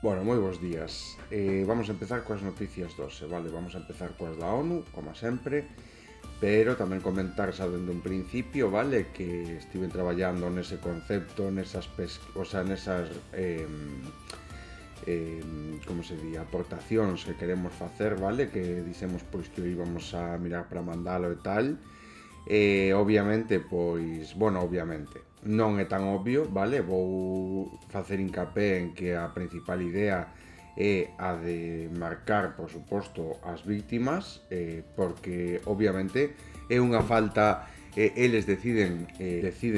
Bueno, moi bons días. Vamos a empezar coas noticias doce, vale? Vamos a empezar coas da ONU, como sempre, pero tamén comentar xa dende un principio, vale? Que estiven traballando nese concepto, nesas como se di, aportacións que queremos facer, vale? Que dixemos pois que íbamos a mirar para mandalo e tal. Obviamente, pois, bueno, obviamente, non é tan obvio, vale? Vou facer hincapé en que a principal idea é a de marcar, por suposto, as víctimas, porque, obviamente, é unha falta. Eles deciden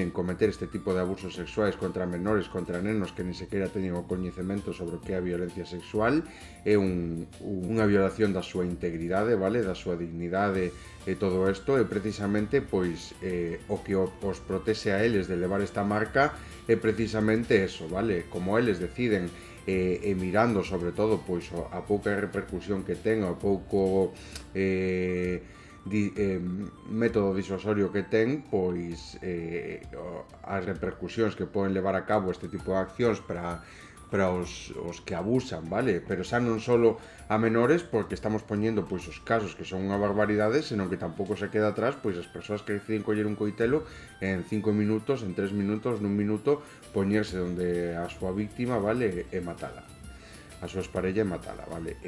cometer este tipo de abusos sexuais contra menores, contra nenos que nin sequera teñen o coñecemento sobre o que é a violencia sexual. É unha violación da súa integridade, vale? Da súa dignidade e todo isto. E precisamente, pois, o que os protexe a eles de levar esta marca é precisamente eso, vale? Como eles deciden mirando sobre todo pois a pouca repercusión que ten, o pouco método disuasorio que ten, pois as repercusións que poden levar a cabo este tipo de accións para os que abusan, vale? Pero xa non só a menores, porque estamos poñendo pois os casos que son unha barbaridade, senón que tampouco se queda atrás pois as persoas que deciden coller un coitelo en 5 minutos, en 3 minutos, nun minuto, poñerse onde a súa víctima, vale? E matala a súa parella e matala, vale?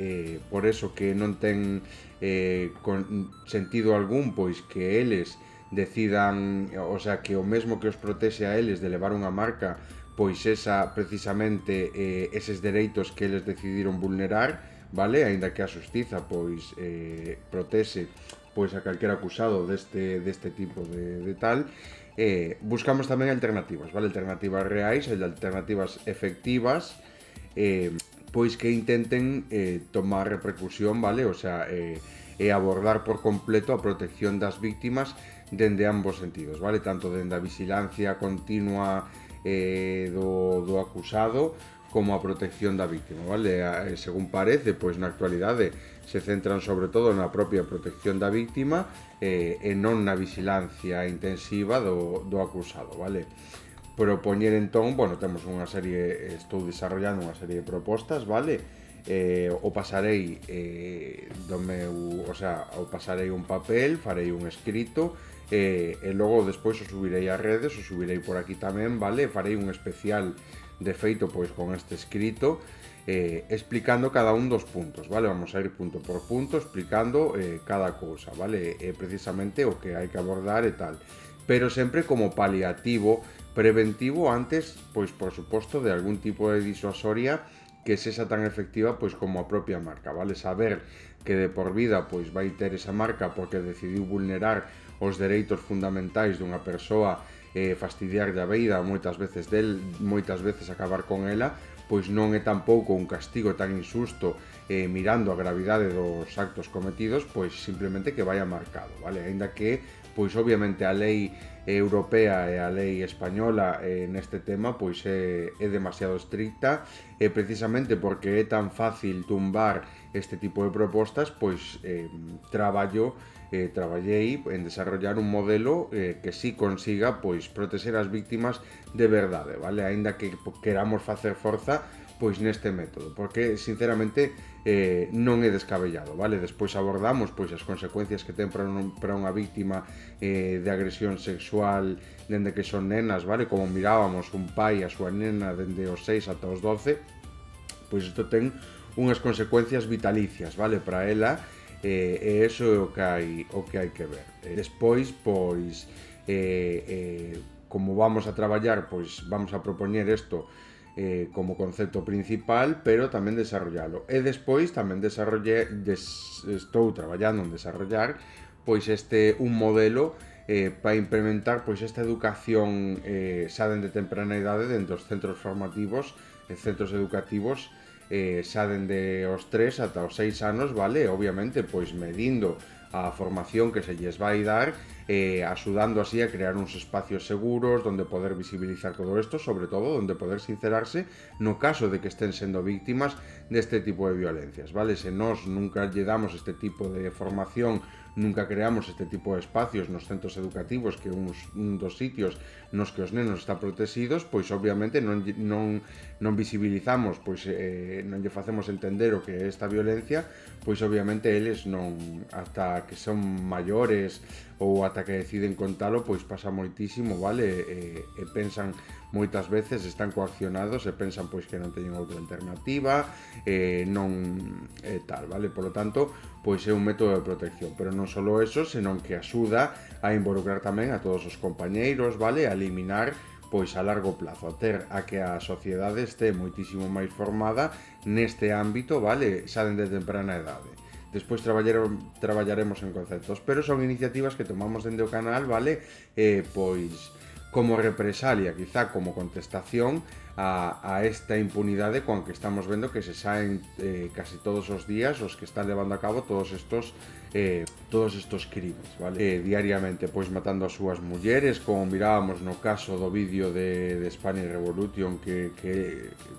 Por eso que non ten con sentido algún pois que eles decidan, o sea, que o mesmo que os protexe a eles de levar unha marca, pois esa precisamente eses dereitos que eles decidiron vulnerar, vale? Aínda que a xustiza pois protexe pois a calquera acusado deste tipo de tal. Buscamos tamén alternativas, vale? Alternativas reais e alternativas efectivas, pois que intenten tomar repercusión, vale? O sea, abordar por completo a protección das víctimas dende ambos sentidos, vale? Tanto dende a vigilancia continua do acusado como a protección da víctima, vale? Según parece, pois na actualidade se centran sobre todo na propia protección da víctima e non na vigilancia intensiva do acusado, vale? Propoñer entón, bueno, temos unha serie, estou desarrollando unha serie de propostas, vale? O pasarei do meu, o sea, o pasarei un papel, farei un escrito e logo despois o subirei ás redes, o subirei por aquí tamén, vale? Farei un especial de feito pois con este escrito explicando cada un dos puntos, vale? Vamos a ir punto por punto explicando cada cousa, vale? Precisamente o que hai que abordar e tal, pero sempre como paliativo preventivo antes, pois por suposto, de algún tipo de disuasoria que sexa tan efectiva pois como a propia marca, vale? Saber que de por vida pois vai ter esa marca porque decidiu vulnerar os dereitos fundamentais dunha persoa, fastidiarlle a vida, moitas veces acabar con ela, pois non é tampouco un castigo tan injusto mirando a gravidade dos actos cometidos, pois simplemente que vaya marcado, vale? Aínda que, pois obviamente a lei europea e a lei española neste tema pois é demasiado estricta, e precisamente porque é tan fácil tumbar este tipo de propostas, pois traballei en desarrollar un modelo que sí consiga pois proteger as víctimas de verdade, vale? Aínda que queramos facer forza pois neste método, porque sinceramente non é descabellado, vale? Despois abordamos pois as consecuencias que ten para unha víctima de agresión sexual dende que son nenas, vale? Como mirábamos un pai a súa nena dende os 6 ata os 12, pois isto ten unhas consecuencias vitalicias, vale? Para ela, e iso é o que hai que ver. Despois, pois, como vamos a traballar, pois vamos a propoñer isto como concepto principal, pero tamén desarrollalo. E despois tamén estou traballando en desarrollar pois un modelo para implementar pois esta educación xa dende temprana idade dentro dos centros formativos e centros educativos, xa dende os 3 ata os 6 anos, vale? Obviamente, pois medindo a formación que se lles vai dar, axudando así a crear uns espacios seguros donde poder visibilizar todo isto, sobre todo donde poder sincerarse no caso de que estén sendo víctimas deste tipo de violencias, vale? Se nós nunca lle damos este tipo de formación nunca creamos este tipo de espacios nos centros educativos, que un dos sitios nos que os nenos están protegidos, pois obviamente non visibilizamos, pois non lle facemos entender o que é esta violencia, pois obviamente eles non, ata que son maiores ou ata que deciden contalo, pois pasa moitísimo, vale? E pensan moitas veces, están coaccionados e pensan pois que non teñen outra alternativa, non tal, vale? Por lo tanto, pois é un método de protección, pero non só eso, senón que axuda a involucrar tamén a todos os compañeiros, vale? A eliminar pois a largo plazo, a ter a que a sociedade este moitísimo máis formada neste ámbito, vale? Xa dende temprana edade. Despois traballaremos en conceptos, pero son iniciativas que tomamos dende o canal, vale? Pois como represalia, quizá como contestación a esta impunidade con que estamos vendo que se saen casi todos os días os que están levando a cabo todos estos crimes, vale? Diariamente, pois matando as súas mulleres, como mirábamos no caso do vídeo de Spanish Revolution, que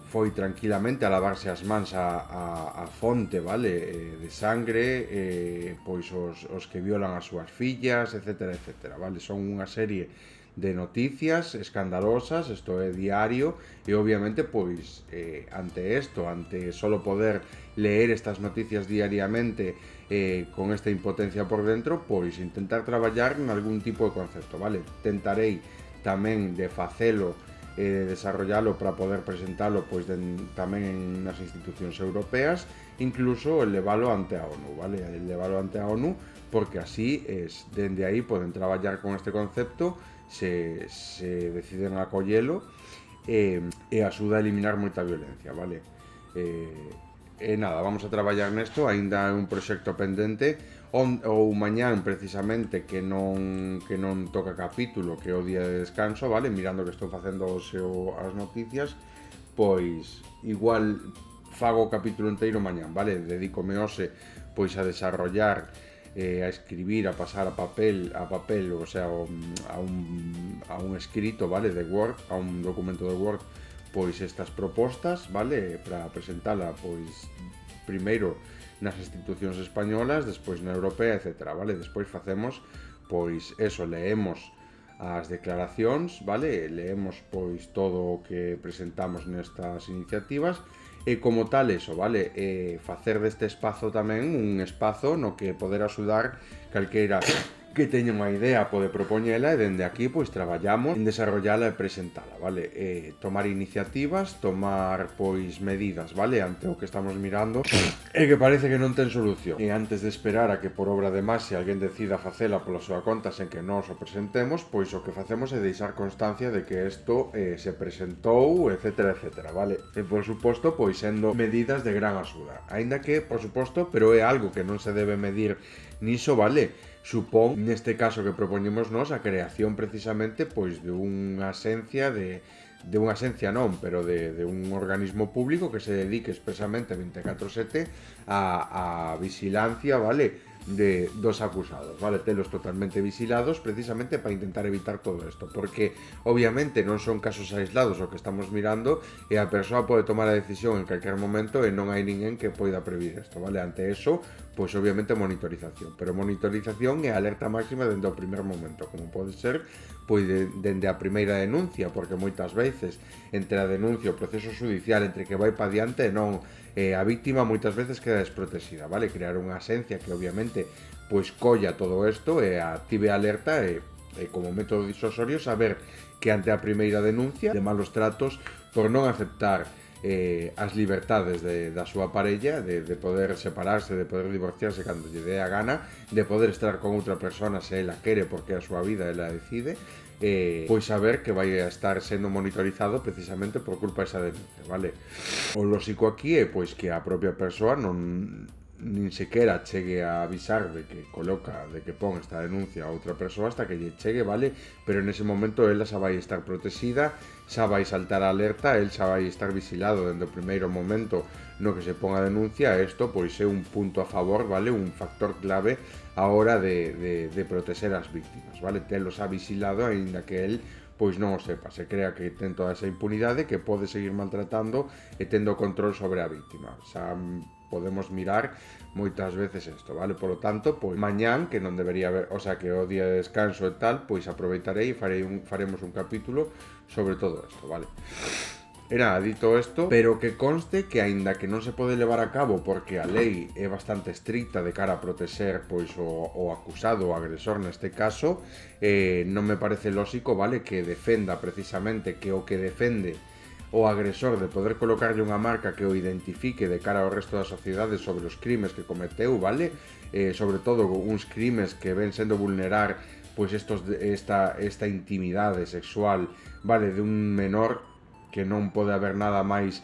foi tranquilamente a lavarse as mans a fonte, vale? De sangre, pois os que violan as súas fillas, etcétera, etcétera, vale? Son unha serie de noticias escandalosas, isto é diario, e obviamente pois ante isto, ante solo poder leer estas noticias diariamente con esta impotencia por dentro, pois intentar traballar en algún tipo de concepto, vale? Tentarei tamén de facelo desarrollalo para poder presentalo pois tamén nas institucións europeas, incluso elevalo ante a ONU, vale? Elevalo ante a ONU porque así dende aí poden traballar con este concepto, se deciden acollelo e axuda a eliminar moita violencia, vale? E nada, vamos a traballar nesto, aínda é un proxecto pendente, ou mañán precisamente que non toca capítulo, que é o día de descanso, vale? Mirando que estou facendo as noticias, pois igual fago o capítulo inteiro mañán, vale? Dedícome hoxe pois a desarrollar, a escribir, a pasar a papel, o sea, a un escrito, vale, de Word, a un documento de Word, pois estas propostas, vale, para presentala, pois, primeiro nas institucións españolas, despois na europea, etc, vale, despois facemos, pois, eso, leemos as declaracións, vale, leemos, pois, todo o que presentamos nestas iniciativas, e como tal eso, vale? Facer deste espazo tamén un espazo no que poder axudar calqueira que teña unha idea pode propoñela e dende aquí pois traballamos en desarrollala e presentala, vale? Tomar iniciativas, tomar pois medidas, vale? Ante o que estamos mirando e que parece que non ten solución. E antes de esperar a que por obra de máxia alguén decida facela pola súa conta sen que nós o presentemos, pois o que facemos é deixar constancia de que isto se presentou, etcétera, etcétera, vale? E por suposto, pois sendo medidas de gran axuda. Aínda que, por suposto, pero é algo que non se debe medir niso, vale? Supón, neste caso que propoñemos nós, a creación precisamente pois de unha asencia de unha asencia non, pero de un organismo público que se dedique expresamente 24/7 a vigilancia, vale, dos acusados, vale, telos totalmente vigilados precisamente para intentar evitar todo isto, porque obviamente non son casos aislados o que estamos mirando e a persoa pode tomar a decisión en calquer momento e non hai ninguén que poida previr isto, vale, ante eso, pois obviamente monitorización, pero monitorización e alerta máxima dende o primer momento, como pode ser pois dende a primeira denuncia, porque moitas veces entre a denuncia e o proceso judicial, entre que vai pa diante e non, a víctima moitas veces queda desprotexida, vale? Crear unha asencia que obviamente pois colla todo isto e active alerta e como método disuasorio saber que ante a primeira denuncia de malos tratos por non aceptar as libertades da súa parella, de poder separarse, de poder divorciarse cando lle dé a gana, de poder estar con outra persona se ela quere porque a súa vida ela decide, pois saber que vai a estar sendo monitorizado precisamente por culpa desa denuncia, vale? O lóxico aquí é pois que a propia persoa nin sequera chegue a avisar de que pon esta denuncia a outra persoa hasta que lle chegue, vale? Pero nese momento ela xa vai estar protegida, xa vai saltar a alerta, el xa vai estar vigilado dende o primeiro momento no que se pon a denuncia, e isto pois é un punto a favor, vale? Un factor clave a hora de protexer as víctimas, vale? Telos a vigilado aínda que el pois non o sepa, se crea que ten toda esa impunidade, que pode seguir maltratando e tendo control sobre a víctima. Xa podemos mirar moitas veces isto, vale? Por lo tanto, pois mañán, que non debería haber, o sea, que o día de descanso e tal, pois aproveitarei e faremos un capítulo sobre todo isto, vale? E nada, dito isto, pero que conste que aínda que non se pode levar a cabo porque a lei é bastante estricta de cara a protexer pois o acusado, o agresor neste caso, non me parece lóxico, vale, que defenda precisamente que o que defende o agresor de poder colocarlle unha marca que o identifique de cara ao resto da sociedade sobre os crimes que cometeu, vale? Sobre todo uns crimes que ven sendo vulnerar pois esta intimidade sexual, vale, de un menor, que non pode haber nada máis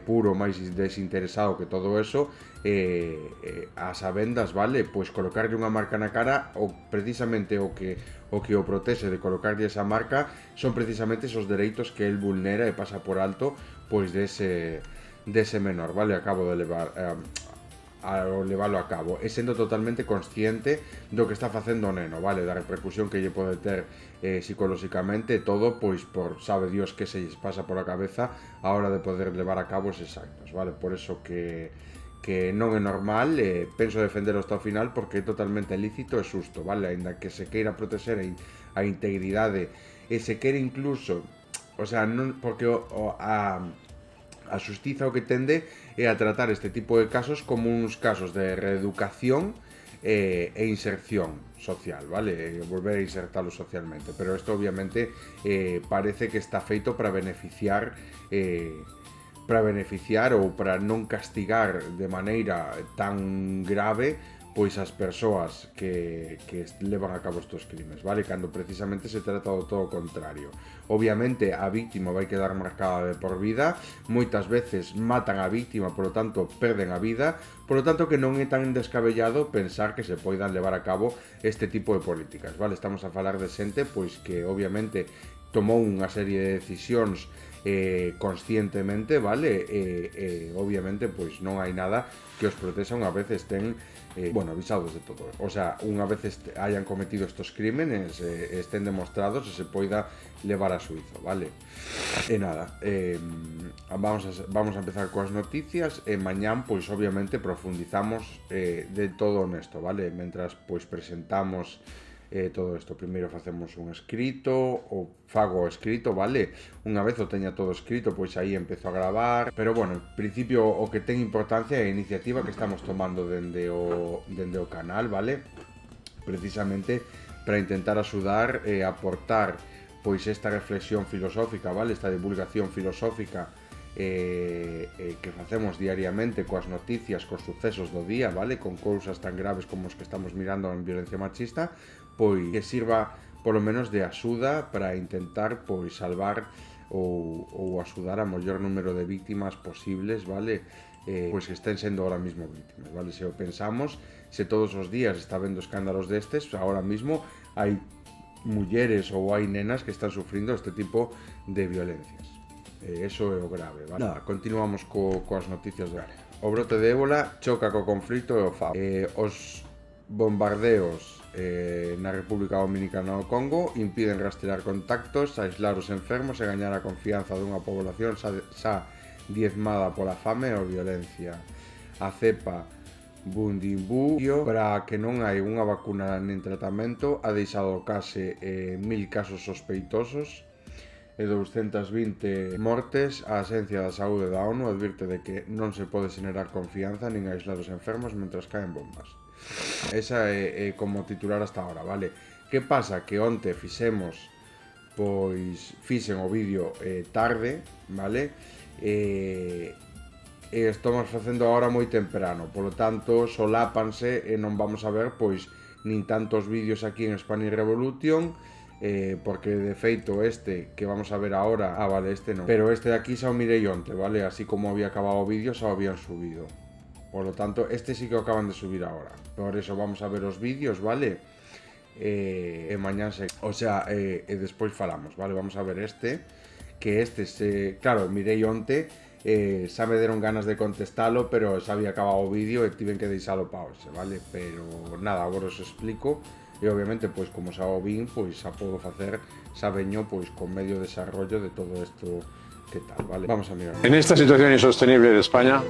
puro, máis desinteresado que todo eso, as sabendas, vale, pois colocarlle unha marca na cara, ou precisamente o que o protexe de colocarlle esa marca son precisamente esos dereitos que el vulnera e pasa por alto pois dese menor, vale, acabo de levar ao leválo a cabo e sendo totalmente consciente do que está facendo o neno, vale, da repercusión que lle pode ter psicolóxicamente, todo pois por sabe Dios que se lles pasa por a cabeza a hora de poder levar a cabo eses actos, vale, por eso que non é normal, penso defendelo hasta o final porque é totalmente lícito e xusto, vale, aínda que se queira protexer a integridade e se quere incluso, o sea, non porque a xustiza o que tende é a tratar este tipo de casos como uns casos de reeducación e inserción social, vale? Volver a insertalo socialmente, pero isto obviamente parece que está feito para beneficiar ou para non castigar de maneira tan grave pois as persoas que levan a cabo estes crimes, vale? Cando precisamente se trata do todo o contrario. Obviamente a víctima vai quedar marcada de por vida, moitas veces matan a víctima, por lo tanto perden a vida, por lo tanto que non é tan descabellado pensar que se poidan levar a cabo este tipo de políticas, vale? Estamos a falar de xente pois que obviamente tomou unha serie de decisións conscientemente, vale? Obviamente pois non hai nada que os protexa unha vez estén avisados de todo. O sea, unha vez hayan cometido estos crímenes, estén demostrados e se poida levar a suizo, vale? E nada, vamos a empezar coas noticias e mañán, pois obviamente profundizamos de todo nesto, vale? Mentras pois presentamos todo isto. Primeiro facemos un escrito, ou fago o escrito, vale? Unha vez o teña todo escrito, pois aí empezo a gravar, pero bueno, en principio o que ten importancia é a iniciativa que estamos tomando dende o canal, vale? Precisamente para intentar axudar e aportar pois esta reflexión filosófica, vale? Esta divulgación filosófica que facemos diariamente coas noticias, cos sucesos do día, vale? Con cousas tan graves como os que estamos mirando en violencia machista, pois que sirva polo menos de axuda para intentar pois salvar ou axudar a maior número de víctimas posibles, vale? Pois que estén sendo ahora mismo víctimas, vale? Se o pensamos, se todos os días está vendo escándalos destes, ahora mismo hai mulleres ou hai nenas que están sufrindo este tipo de violencias. Eso é o grave, vale? Nada, continuamos coas noticias de área. O brote de ébola choca co conflito e o FAO. Os bombardeos na República Dominicana do Congo impiden rastrear contactos, aislar os enfermos e gañar a confianza dunha población xa diezmada pola fame e a violencia. A cepa Bundibugyo, para que non hai unha vacuna nin tratamento, ha deixado case 1000 casos sospeitosos e 220 mortes. A Axencia da Saúde da ONU advirte de que non se pode xenerar confianza nin aislar os enfermos mentras caen bombas. Esa é como titular hasta ahora, vale? Que pasa? Que onte fixen o vídeo tarde, vale? E estamos facendo agora moi temprano, polo tanto solápanse e non vamos a ver pois nin tantos vídeos aquí en Spanish Revolution, porque de feito este que vamos a ver ahora, vale, este non, pero este de aquí xa o mirei onte, vale? Así como había acabado o vídeo xa o habían subido, por lo tanto este sí que o acaban de subir ahora, por eso vamos a ver os vídeos, vale? E mañán e despois falamos, vale? Vamos a ver este, que claro, mirei onte, xa me deron ganas de contestalo, pero xa había acabado o vídeo e tiven que deixalo pa hoxe, vale? Pero nada, agora os explico e obviamente, pois como xa o vin, pois xa podo facer, xa veño pois con medio desarrollo de todo isto que tal, vale? Vamos a mirar. En esta situación insostenible de España,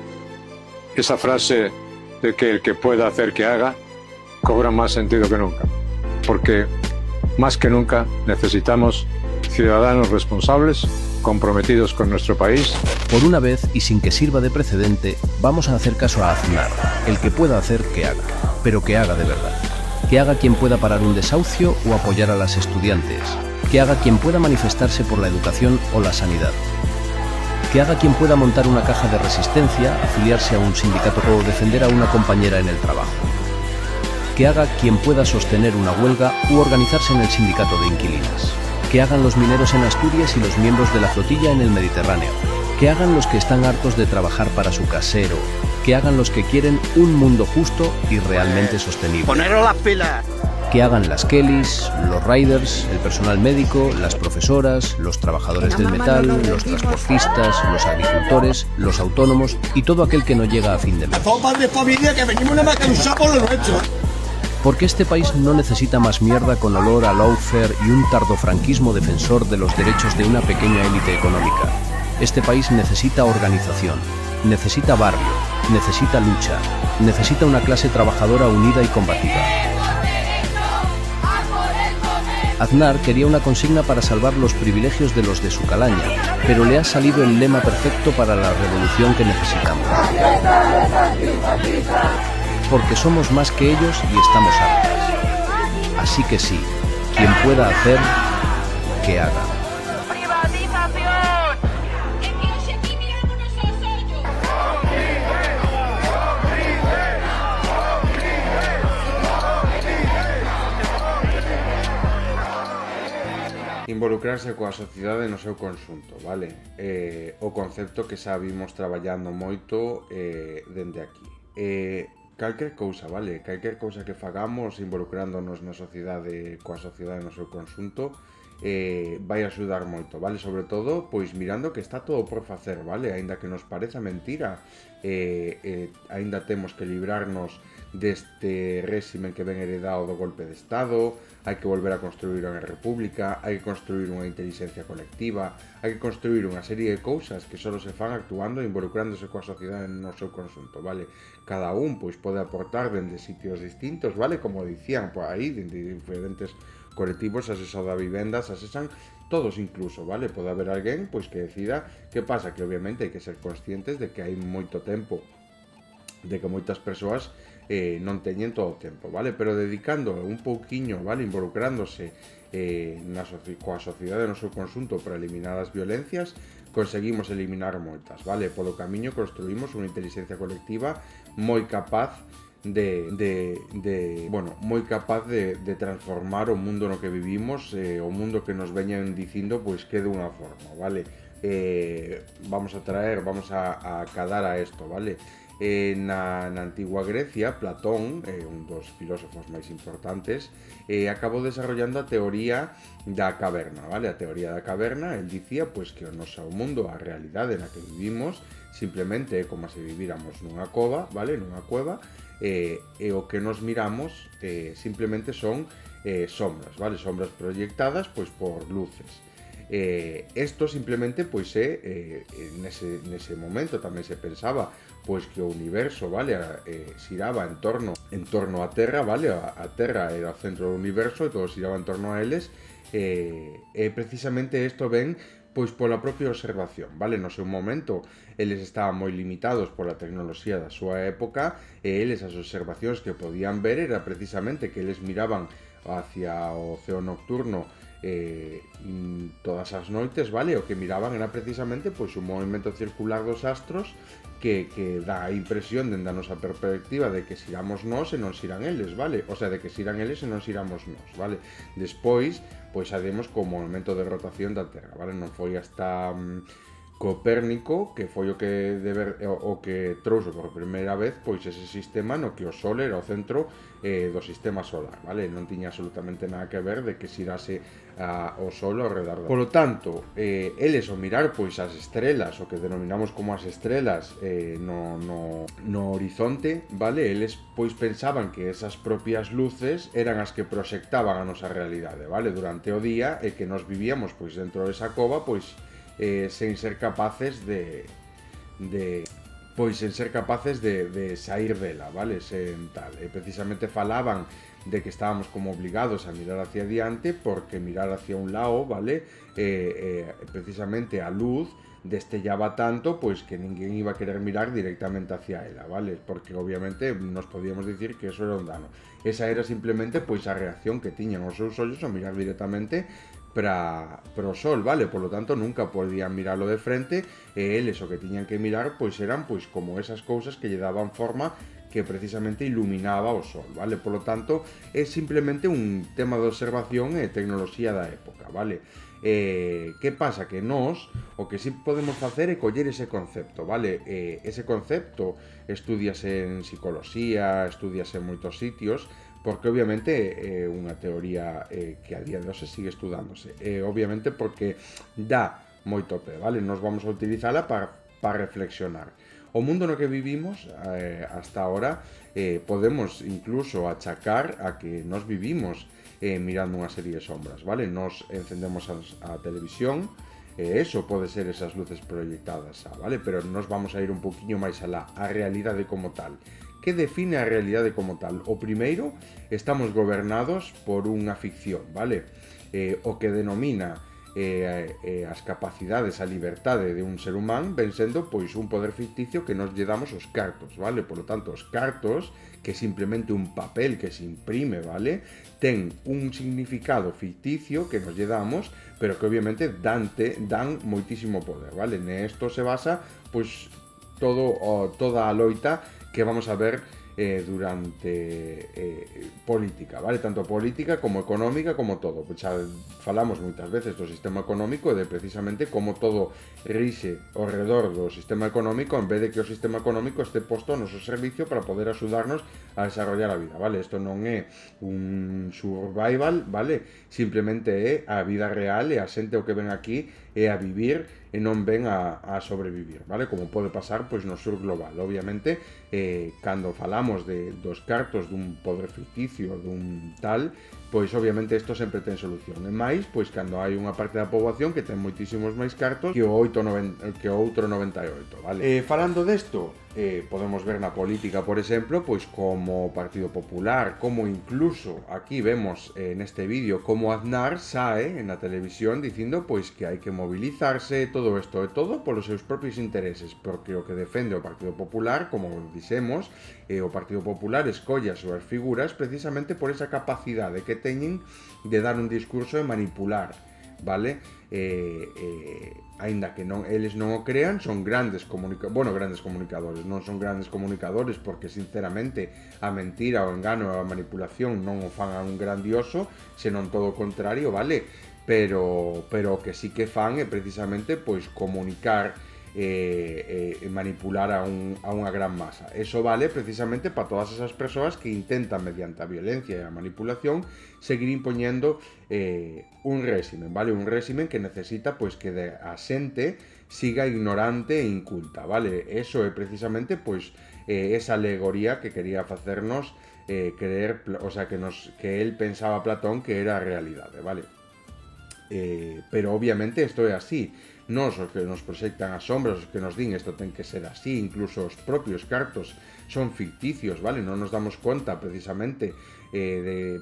esa frase de que el que pueda hacer que haga cobra más sentido que nunca, porque más que nunca necesitamos ciudadanos responsables, comprometidos con nuestro país. Por una vez, y sin que sirva de precedente, vamos a hacer caso a Aznar, el que pueda hacer que haga, pero que haga de verdad. Que haga quien pueda parar un desahucio o apoyar a las estudiantes. Que haga quien pueda manifestarse por la educación o la sanidad. Que haga quien pueda montar una caja de resistencia, afiliarse a un sindicato o defender a una compañera en el trabajo. Que haga quien pueda sostener una huelga u organizarse en el sindicato de inquilinas. Que hagan los mineros en Asturias y los miembros de la flotilla en el Mediterráneo. Que hagan los que están hartos de trabajar para su casero. Que hagan los que quieren un mundo justo y realmente sostenible. ¡Poneros las pilas! Que hagan las Kellys, los riders, el personal médico, las profesoras, los trabajadores del metal, los transportistas, los agricultores, los autónomos y todo aquel que no llega a fin de mes. Somos padres de familia que venimos nada más que luchar por lo nuestro. Porque este país no necesita más mierda con olor a lawfare y un tardofranquismo defensor de los derechos de una pequeña élite económica. Este país necesita organización, necesita barrio, necesita lucha, necesita una clase trabajadora unida y combativa. Aznar quería una consigna para salvar los privilegios de los de su calaña, pero le ha salido el lema perfecto para la revolución que necesitamos. Porque somos más que ellos y estamos hartas. Así que sí, quien pueda hacer, que haga. ¡Privatización! Es que si aquí miramos nosotros. Involucrarse coa sociedade no seu conxunto, vale? O concepto que xa vimos traballando moito dende aquí. Calquer cousa, vale? Calquer cousa que fagamos involucrándonos na sociedade, coa sociedade no seu conxunto, vai axudar moito, vale? Sobre todo, pois mirando que está todo por facer, vale? Aínda que nos pareza mentira, aínda temos que librarnos deste réximen que ven heredado do golpe de Estado, hai que volver a construir unha república, hai que construir unha inteligencia colectiva, hai que construir unha serie de cousas que só se fan actuando e involucrándose coa sociedade no seu conxunto, vale? Cada un pois pode aportar dende sitios distintos, vale? Como dicían por aí, dende diferentes colectivos, as eso da vivenda, as esan todos incluso, vale? Pode haber alguén pois que decida que pasa, que obviamente hai que ser conscientes de que hai moito tempo, de que moitas persoas non teñen todo o tempo, vale? Pero dedicando un pouquiño, vale? Involucrándose coa sociedade no seu conxunto para eliminar as violencias, conseguimos eliminar moitas, vale? Polo camiño construímos unha inteligencia colectiva moi capaz moi capaz de transformar o mundo no que vivimos, o mundo que nos veñan dicindo pois que de unha forma, vale? Vamos a cadar a esto, vale? Na antigua Grecia, Platón, un dos filósofos máis importantes, acabou desarrollando a teoría da caverna, vale? A teoría da caverna, el dicía pois que o noso mundo, a realidade na que vivimos, simplemente é como se vivíramos nunha cova, vale? Nunha cueva, e o que nos miramos simplemente son sombras, vale? Sombras proyectadas pois por luces. Esto simplemente pois nese momento tamén se pensaba pois que o universo, vale, xiraba en torno a Terra, vale? A Terra era o centro do universo e todo xiraba en torno a eles, e precisamente isto ven pois pola propia observación, vale? No seu momento eles estaban moi limitados pola tecnoloxía da súa época e eles as observacións que podían ver era precisamente que eles miraban hacia o ceo nocturno todas as noites, vale? O que miraban era precisamente pois un movimento circular dos astros que dá a impresión dende a nosa perspectiva de que xiramos nós e non xiran eles, vale? O sea, de que xiran eles e non xiramos nós, vale? Despois, pois sabemos co movimento de rotación da Terra, vale? Non foi hasta Copérnico, que foi o que trouxo por primeira vez pois ese sistema no que o Sol era o centro do sistema solar, vale? Non tiña absolutamente nada que ver de que xirase o Sol ao redor. Polo tanto, eles ao mirar pois as estrelas, o que denominamos como as estrelas no horizonte, vale? Eles pois pensaban que esas propias luces eran as que proxectaban a nosa realidade, vale? Durante o día e que nos vivíamos pois dentro desa cova pois sen ser capaces de pois en ser capaces de sair dela, vale? Sen tal. E precisamente falaban de que estábamos como obligados a mirar hacia diante, porque mirar hacia un lado, vale? Precisamente a luz destellaba tanto, pois que ninguén iba a querer mirar directamente hacia ela, vale? Porque obviamente nos podíamos dicir que eso era un dano. Esa era simplemente pois a reacción que tiñan os seus ollos ao mirar directamente para o sol, vale? Por lo tanto, nunca podían mirarlo de frente, e eles o que tiñan que mirar pois eran pois como esas cousas que lle daban forma, que precisamente iluminaba o sol, vale? Por lo tanto, é simplemente un tema de observación e tecnoloxía da época, vale? Que pasa? Que nós o que sí podemos facer é coller ese concepto, vale? Ese concepto estudiase en psicología, estudiase en moitos sitios, porque obviamente é unha teoría que a día de hoxe sigue estudándose. Obviamente porque dá moito pé, vale? Nos vamos a utilizala para reflexionar. O mundo no que vivimos hasta ahora podemos incluso achacar a que nos vivimos mirando unha serie de sombras, vale? Nos encendemos a televisión, eso pode ser esas luces proyectadas, vale? Pero nos vamos a ir un poquinho máis alá, a realidade como tal. Que define a realidade como tal? O primeiro, estamos gobernados por unha ficción, vale? O que denomina as capacidades, a liberdade de un ser humano ven sendo pois un poder ficticio que nos lle damos os cartos, vale? Por lo tanto, os cartos, que é simplemente un papel que se imprime, vale? Ten un significado ficticio que nos lle damos, pero que obviamente dan moitísimo poder, vale? Nesto se basa pois toda a loita que vamos a ver durante política, vale? Tanto política como económica como todo. Pois xa falamos moitas veces do sistema económico e de precisamente como todo rixe ao redor do sistema económico, en vez de que o sistema económico este posto ao noso servicio para poder axudarnos a desarrollar a vida, vale? Isto non é un survival, vale? Simplemente é a vida real e a xente o que ven aquí é a vivir e non ven a sobrevivir, vale? Como pode pasar pois no sur global. Obviamente, cando falamos dos cartos dun poder ficticio, dun tal, pois obviamente isto sempre ten solución. E máis, pois cando hai unha parte da poboación que ten moitísimos máis cartos que o outro 98, vale? Falando desto, podemos ver na política, por exemplo, pois como o Partido Popular, como incluso aquí vemos neste vídeo como Aznar sae na televisión dicindo pois que hai que mobilizarse, todo isto e todo polos seus propios intereses, porque o que defende o Partido Popular, como dixemos, o Partido Popular escolle as súas figuras precisamente por esa capacidade que teñen de dar un discurso e manipular, vale? Aínda que eles non o crean, son grandes comunicadores, non son grandes comunicadores porque sinceramente a mentira, o engano e a manipulación non o fan a un grandioso, senón todo o contrario, vale? Pero o que sí que fan é precisamente pois comunicar manipular a unha gran masa. Eso vale precisamente para todas esas persoas que intentan mediante a violencia e a manipulación seguir impoñendo un réximen, vale? Un réximen que necesita pois que a xente siga ignorante e inculta, vale? Eso é precisamente pois esa alegoría que quería facernos creer, o sea, que él pensaba Platón que era a realidade, vale? Pero obviamente isto é así. Nos os que nos proxectan as sombras, os que nos din isto ten que ser así, incluso os propios cartos son ficticios, vale? Non nos damos conta precisamente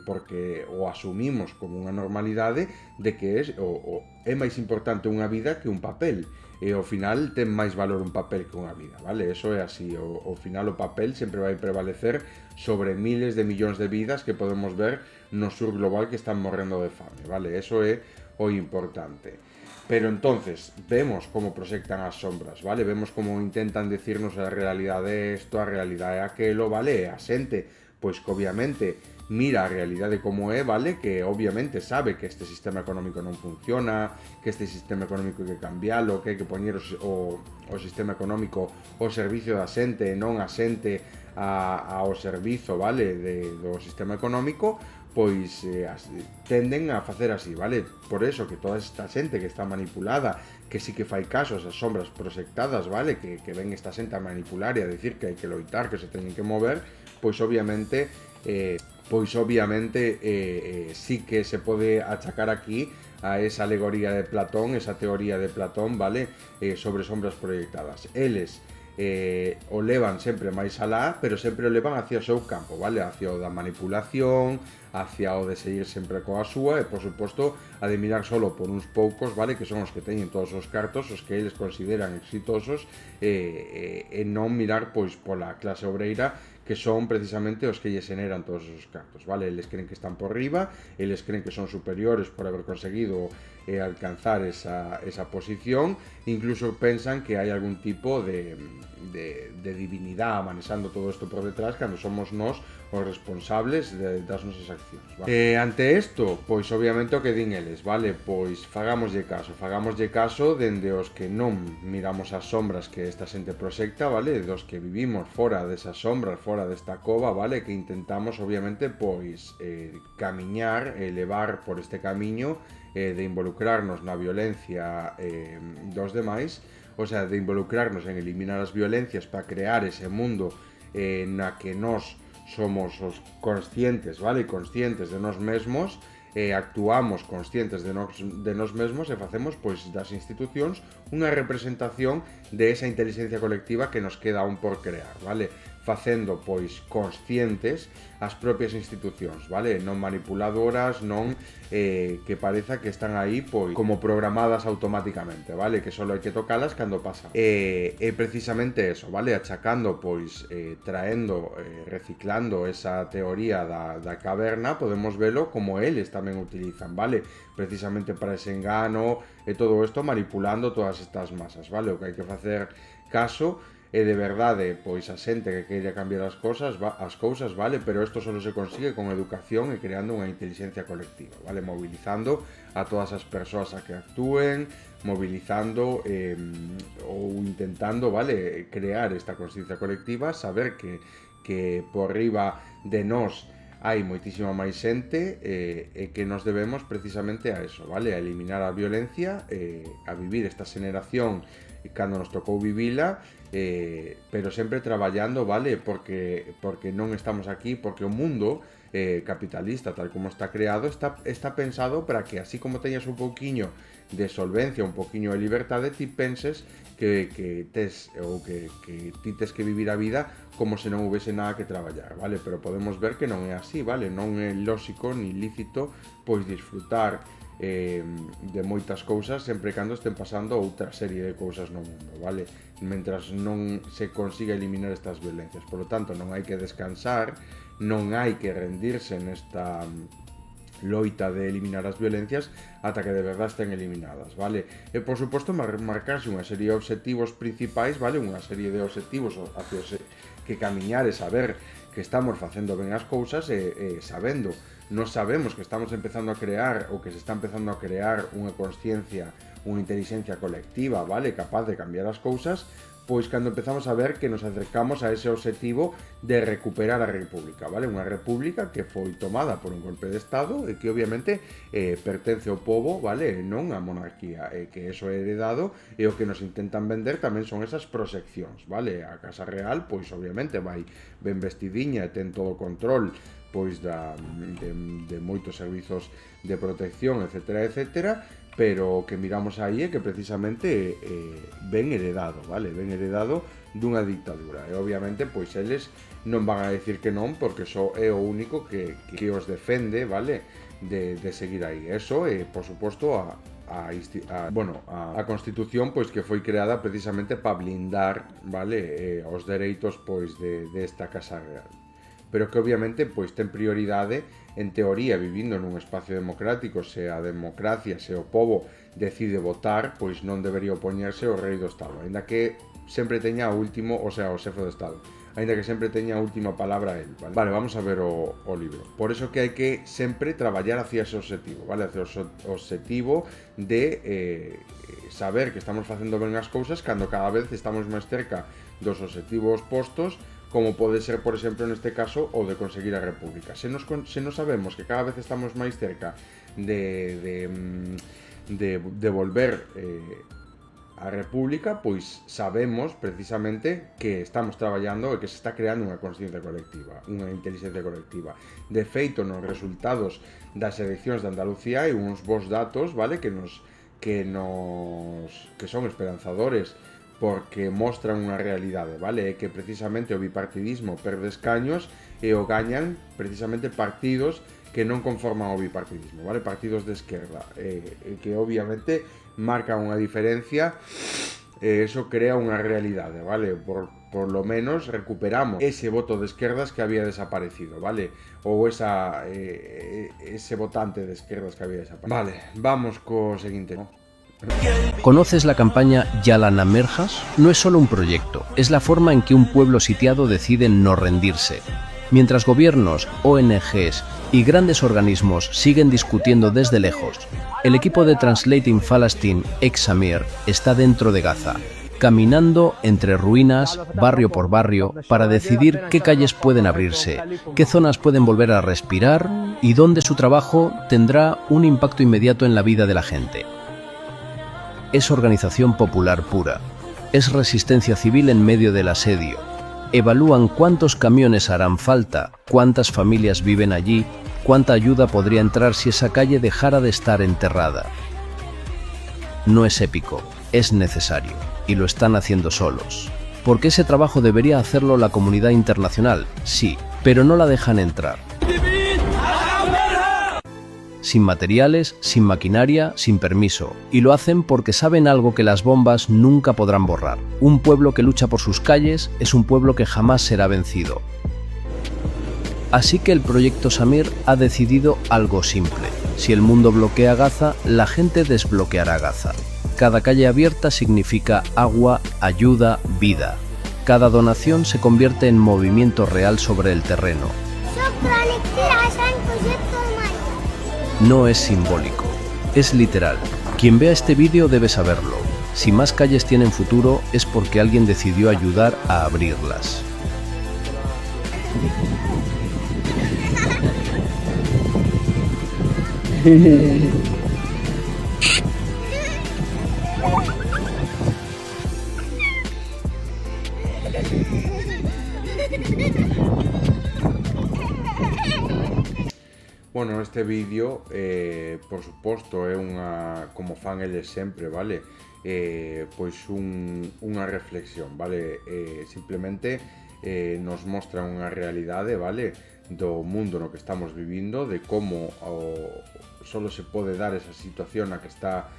porque o asumimos como unha normalidade de que é máis importante unha vida que un papel, e ao final ten máis valor un papel que unha vida, vale? Eso é así, ao final o papel sempre vai prevalecer sobre miles de millóns de vidas que podemos ver no sur global que están morrendo de fame, vale? Eso é o importante. Pero entonces vemos como proxectan as sombras, vale? Vemos como intentan decirnos a realidade isto, a realidade aquelo, vale? A xente, pois que obviamente mira a realidade como é, vale? Que obviamente sabe que este sistema económico non funciona, que este sistema económico hai que cambialo, que hai que poñer o sistema económico ao servicio da xente e non a xente ao servizo, vale? Do sistema económico, pois tenden a facer así, vale? Por eso que toda esta xente que está manipulada, que sí que fai caso a esas sombras proxectadas, vale? Que ven esta xente a manipular e a decir que hai que loitar, que se teñen que mover, pois obviamente sí que se pode achacar aquí a esa alegoría de Platón, esa teoría de Platón, vale? Sobre sombras proyectadas. Eles o levan sempre máis alá, pero sempre o levan hacia o seu campo, vale? Hacia o da manipulación, hacia o de seguir sempre coa súa e, por suposto, a de mirar solo por uns poucos, vale? Que son os que teñen todos os cartos, os que eles consideran exitosos, e non mirar, pois, pola clase obreira, que son precisamente os que lles generan todos os cartos, vale? Eles creen que están por riba, eles creen que son superiores por haber conseguido alcanzar esa posición, incluso pensan que hai algún tipo de divinidade manexando todo isto por detrás, cando somos nós os responsables das nosas accións, vale? Ante isto, pois obviamente o que din eles, vale? Pois fagámoslle caso dende os que non miramos as sombras que esta xente proxecta, vale? Dos que vivimos fora desas sombras, fora desta cova, vale? Que intentamos obviamente pois camiñar e levar por este camiño de involucrarnos na violencia dos demais, o sea, de involucrarnos en eliminar as violencias para crear ese mundo na que nós somos os conscientes, vale? Conscientes de nós mesmos, actuamos conscientes de nós mesmos e facemos pois das institucións unha representación de esa inteligencia colectiva que nos queda aún por crear, vale? Facendo pois conscientes as propias institucións, vale? Non manipuladoras, non que pareza que están aí pois como programadas automáticamente, vale? Que solo hai que tocalas cando pasa. E precisamente eso, vale? Achacando pois traendo, reciclando esa teoría da caverna, podemos velo como eles tamén utilizan, vale? Precisamente para ese engano e todo isto manipulando todas estas masas, vale? O que hai que facer caso e de verdade, pois a xente que queira cambiar as cousas, vale, pero isto só se consigue con educación e creando unha inteligencia colectiva, vale, mobilizando a todas as persoas a que actúen, mobilizando ou intentando, vale, crear esta consciencia colectiva, saber que por riba de nós hai moitísima máis xente e que nos debemos precisamente a eso, vale, a eliminar a violencia, a vivir esta xeneración cando nos tocou vivila, pero sempre traballando, vale, porque non estamos aquí, porque o mundo capitalista, tal como está creado, está pensado para que, así como teñas un pouquiño de solvencia, un pouquiño de liberdade, ti penses que tes ou que ti tes que vivir a vida como se non houvese nada que traballar, vale? Pero podemos ver que non é así, vale? Non é lóxico ni lícito pois disfrutar de moitas cousas sempre cando estén pasando outra serie de cousas no mundo, vale? Mentras non se consiga eliminar estas violencias. Por lo tanto, non hai que descansar, non hai que rendirse nesta loita de eliminar as violencias ata que de verdade estén eliminadas, vale? E por suposto marcarse unha serie de obxectivos principais, vale? Unha serie de obxectivos hacia os que camiñar e saber que estamos facendo ben as cousas e sabendo, nos sabemos que estamos empezando a crear ou que se está empezando a crear unha consciencia, unha inteligencia colectiva, vale? Capaz de cambiar as cousas, pois cando empezamos a ver que nos acercamos a ese obxectivo de recuperar a república, vale? Unha república que foi tomada por un golpe de estado e que obviamente pertence ao pobo, vale? Non a monarquía, que eso é heredado, e o que nos intentan vender tamén son esas proxeccións, vale? A Casa Real, pois obviamente vai ben vestidiña e ten todo o control pois de moitos servizos de protección, etcétera, etcétera, pero o que miramos aí é que precisamente ben heredado, vale? Ben heredado dunha dictadura, e obviamente pois eles non van a decir que non, porque só é o único que os defende, vale? De seguir aí. Eso é, por suposto, a Constitución pois que foi creada precisamente para blindar, vale? Os dereitos pois desta Casa Real, pero que obviamente pois ten prioridade, en teoría, vivindo nun espacio democrático. Se a democracia, se o povo decide votar, pois non debería opoñerse o rei do Estado, aínda que sempre teña o último, o sea, o xefe do Estado, aínda que sempre teña a última palabra el, vale? Vale, vamos a ver o libro. Por eso que hai que sempre traballar hacia ese objetivo, vale? Hacia o objetivo de saber que estamos facendo ben as cousas cando cada vez estamos máis cerca dos objetivos postos, como pode ser, por exemplo, neste caso, o de conseguir a república. Se nos sabemos que cada vez estamos máis cerca de volver a república, pois sabemos precisamente que estamos traballando e que se está creando unha consciencia colectiva, unha inteligencia colectiva. De feito, nos resultados das eleccións de Andalucía hai uns bons datos, vale, que son esperanzadores porque mostran unha realidade, vale? É que precisamente o bipartidismo perde escaños e o gañan precisamente partidos que non conforman o bipartidismo, vale? Partidos de esquerda, que obviamente marcan unha diferencia, e eso crea unha realidade, vale? Por lo menos recuperamos ese voto de esquerdas que había desaparecido, vale? Ou ese votante de esquerdas que había desaparecido. Vale, vamos co seguinte, ¿no? ¿Conoces la campaña Yalanamerjas? No es solo un proyecto, es la forma en que un pueblo sitiado decide no rendirse. Mientras gobiernos, ONGs y grandes organismos siguen discutiendo desde lejos, el equipo de Translating Palestine, ex-Samir, está dentro de Gaza, caminando entre ruinas, barrio por barrio, para decidir qué calles pueden abrirse, qué zonas pueden volver a respirar y dónde su trabajo tendrá un impacto inmediato en la vida de la gente. Es organización popular pura, es resistencia civil en medio del asedio. Evalúan cuántos camiones harán falta, cuántas familias viven allí, cuánta ayuda podría entrar si esa calle dejara de estar enterrada. No es épico, es necesario, y lo están haciendo solos. Porque ese trabajo debería hacerlo la comunidad internacional, sí, pero no la dejan entrar. Sin materiales, sin maquinaria, sin permiso. Y lo hacen porque saben algo que las bombas nunca podrán borrar. Un pueblo que lucha por sus calles es un pueblo que jamás será vencido. Así que el proyecto Samir ha decidido algo simple. Si el mundo bloquea Gaza, la gente desbloqueará Gaza. Cada calle abierta significa agua, ayuda, vida. Cada donación se convierte en movimiento real sobre el terreno. No es simbólico, es literal. Quien vea este vídeo debe saberlo. Si más calles tienen futuro es porque alguien decidió ayudar a abrirlas. Bueno, este vídeo, por suposto, é unha, como fan eles sempre, vale? Pois unha reflexión, vale? Simplemente nos mostra unha realidade, vale? Do mundo no que estamos vivindo, de como solo se pode dar esa situación na que está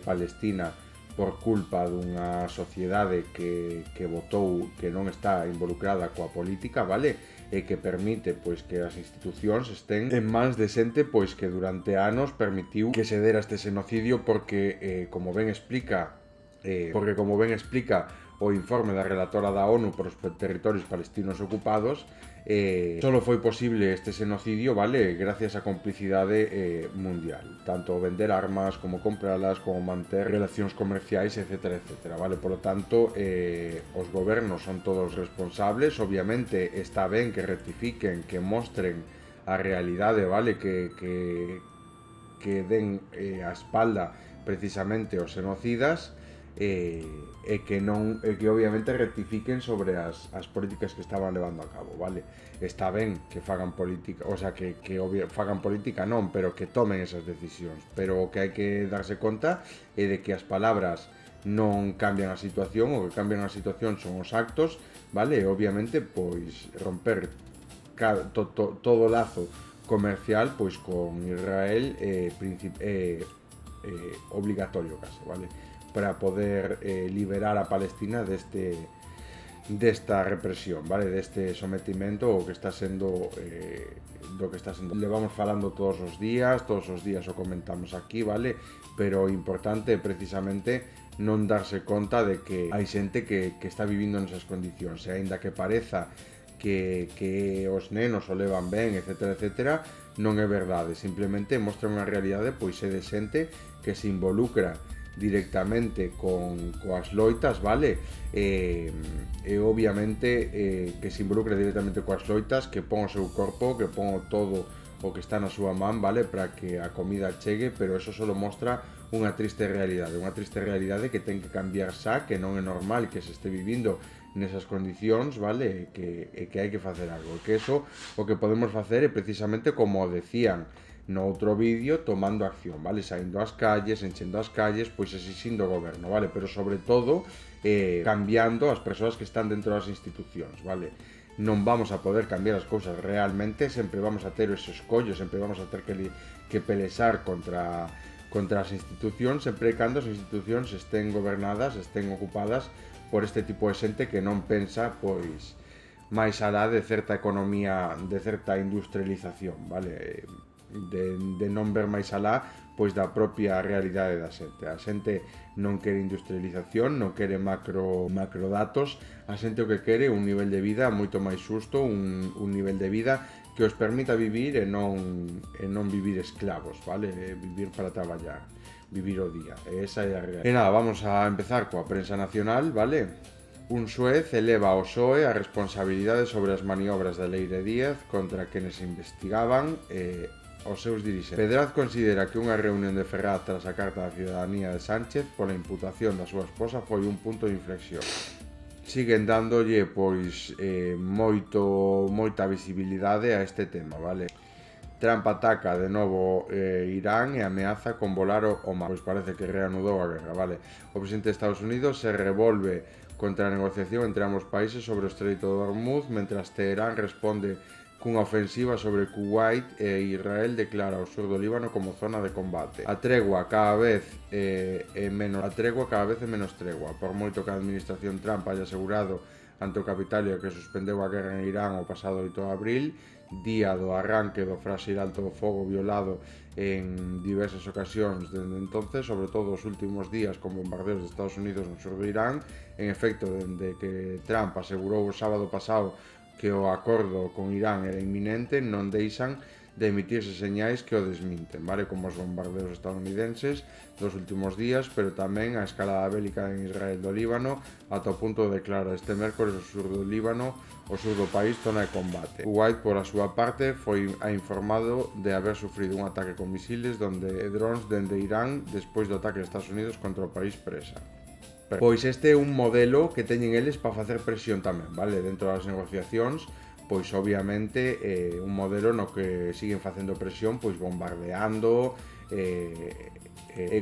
Palestina por culpa dunha sociedade que votou, que non está involucrada coa política, vale? E que permite pois que as institucións estén en mans de xente pois que durante anos permitiu que se dera este xenocidio porque como ben explica o informe da relatora da ONU por os territorios palestinos ocupados, solo foi posible este xenocidio, vale, gracias á complicidade mundial, tanto vender armas como compralas, como manter relacións comerciais, etcétera, etcétera, vale. Por lo tanto, os gobernos son todos responsables. Obviamente está ben que rectifiquen, que mostren a realidade, vale, que den a espalda precisamente os xenocidas, e que obviamente rectifiquen sobre as políticas que estaban levando a cabo, vale? Está ben que fagan política, o sea, que fagan política non, pero que tomen esas decisións, pero o que hai que darse conta é de que as palabras non cambian a situación, o que cambian a situación son os actos, vale? E obviamente, pois, romper todo lazo comercial, pois, con Israel obligatorio case, vale? Para poder liberar a Palestina desta represión, vale, deste sometimento o que está sendo levamos falando todos os días o comentamos aquí, vale, pero o importante é precisamente non darse conta de que hai xente que está vivindo nesas condicións, e aínda que pareza que os nenos o levan ben, etcétera, etcétera, non é verdade, simplemente mostra unha realidade pois é de xente que se involucra directamente coas loitas, vale? E obviamente que se involucra directamente coas loitas, que pon o seu corpo, que pon todo o que está na súa man, vale? Para que a comida chegue, pero eso só mostra unha triste realidade que ten que cambiar xa, que non é normal que se este vivindo nesas condicións, vale? Que hai que facer algo, que eso o que podemos facer é precisamente como decían no outro vídeo tomando acción, vale? Saindo ás calles, enchendo as calles, pois exixindo o goberno, vale? Pero sobre todo cambiando as persoas que están dentro das institucións, vale? Non vamos a poder cambiar as cousas realmente, sempre vamos a ter ese escollo, sempre vamos a ter que pelexar contra as institucións, sempre e cando as institucións estén gobernadas, estén ocupadas por este tipo de xente que non pensa, pois, máis alá de certa economía, de certa industrialización, vale? De non ver máis alá, pois, da propia realidade da xente. A xente non quere industrialización, non quere macrodatos, a xente o que quere é un nivel de vida moito máis xusto, un nivel de vida que os permita vivir e non vivir esclavos, vale? Vivir para traballar, vivir o día. E esa é a realidade. E nada, vamos a empezar coa prensa nacional, vale? Un xuez eleva ao PSOE a responsabilidade sobre as maniobras de Leire Díaz contra quenes investigaban os seus dirixentes. Pedraz considera que unha reunión de Ferraz tras a carta da ciudadanía de Sánchez pola imputación da súa esposa foi un punto de inflexión. Siguen dándolle, pois, moita visibilidade a este tema, vale? Trump ataca de novo Irán e ameaza con volar o mar. Pois parece que reanudou a guerra, vale? O presidente de Estados Unidos se revolve contra a negociación entre ambos países sobre o Estreito de Hormuz, mentras Teherán responde cunha ofensiva sobre Kuwait e Israel declara o sur do Líbano como zona de combate. A tregua cada vez é menos tregua, por moito que a administración Trump haya asegurado ante o Capitolio que suspendeu a guerra en Irán o pasado 8 de abril, día do arranque do fráxil alto do fogo violado en diversas ocasións dende entonces, sobre todo os últimos días con bombardeos de Estados Unidos no sur do Irán. En efecto, dende que Trump asegurou o sábado pasado que o acordo con Irán era inminente, non deixan de emitirse señais que o desminten, vale? Como os bombardeos estadounidenses dos últimos días, pero tamén a escalada bélica en Israel do Líbano, ata o punto de declarar este mércores o sur do Líbano, o sur do país, zona de combate. Kuwait, por a súa parte, foi informado de haber sufrido un ataque con misiles de drones dende Irán despois do ataque de Estados Unidos contra o país presa. Pois este é un modelo que teñen eles para facer presión tamén, vale? Dentro das negociacións, pois obviamente un modelo no que siguen facendo presión, pois bombardeando,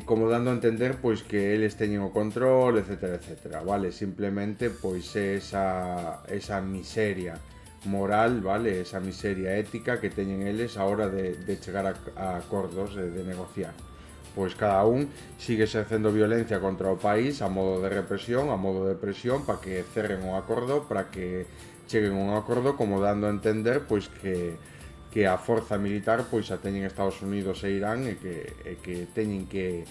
como dando a entender pois que eles teñen o control, etcétera, etcétera, vale? Simplemente pois é esa miseria moral, vale? Esa miseria ética que teñen eles a hora de chegar a acordos, de negociar. Pois cada un sigue exercendo violencia contra o país a modo de represión, a modo de presión, para que cerren o acordo, para que cheguen a un acordo, como dando a entender pois que a forza militar pois a teñen Estados Unidos e Irán e que teñen que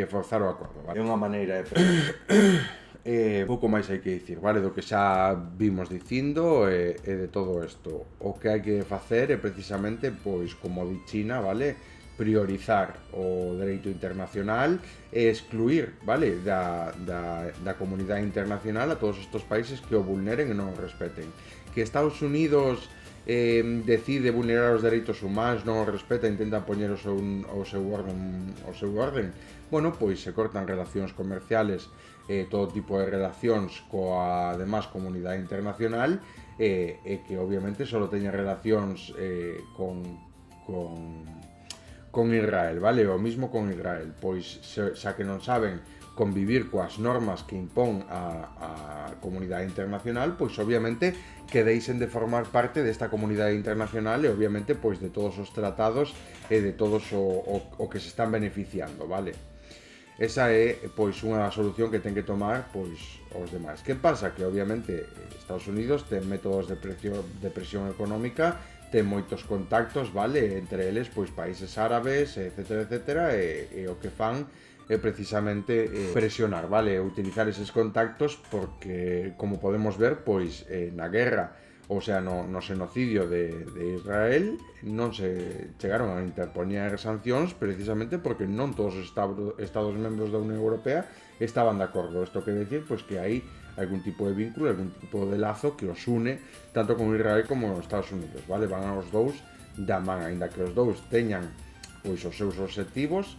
forzar o acordo, vale? É unha maneira de pouco máis hai que dicir, vale? Do que xa vimos dicindo e de todo isto. O que hai que facer é precisamente, pois, como di China, vale? Priorizar o dereito internacional e excluir, vale, da comunidade internacional a todos estes países que o vulneren e non o respeten. Que Estados Unidos decide vulnerar os dereitos humanos, non o respeta, intenta poñer o seu orden. Bueno, pois se cortan relacións comerciales, todo tipo de relacións coa demás comunidade internacional e que obviamente só teña relacións con Israel, vale? O mismo con Israel, pois xa que non saben convivir coas normas que impón a comunidade internacional, pois obviamente que deixen de formar parte desta comunidade internacional e obviamente pois de todos os tratados e de todos o que se están beneficiando, vale? Esa é pois unha solución que ten que tomar pois os demais. Que pasa? Que obviamente Estados Unidos ten métodos de presión económica, ten moitos contactos, vale, entre eles pois países árabes, etcétera, etcétera, e o que fan é precisamente presionar, vale, utilizar eses contactos porque, como podemos ver, pois na guerra, ou sea, no xenocidio de Israel non se chegaron a interpoñer sancións precisamente porque non todos os estados membros da Unión Europea estaban de acordo. Isto quere decir pois que hai algún tipo de vínculo, algún tipo de lazo que os une tanto con Israel como os Estados Unidos, vale? Van os dous da man, aínda que os dous teñan pois os seus obxectivos,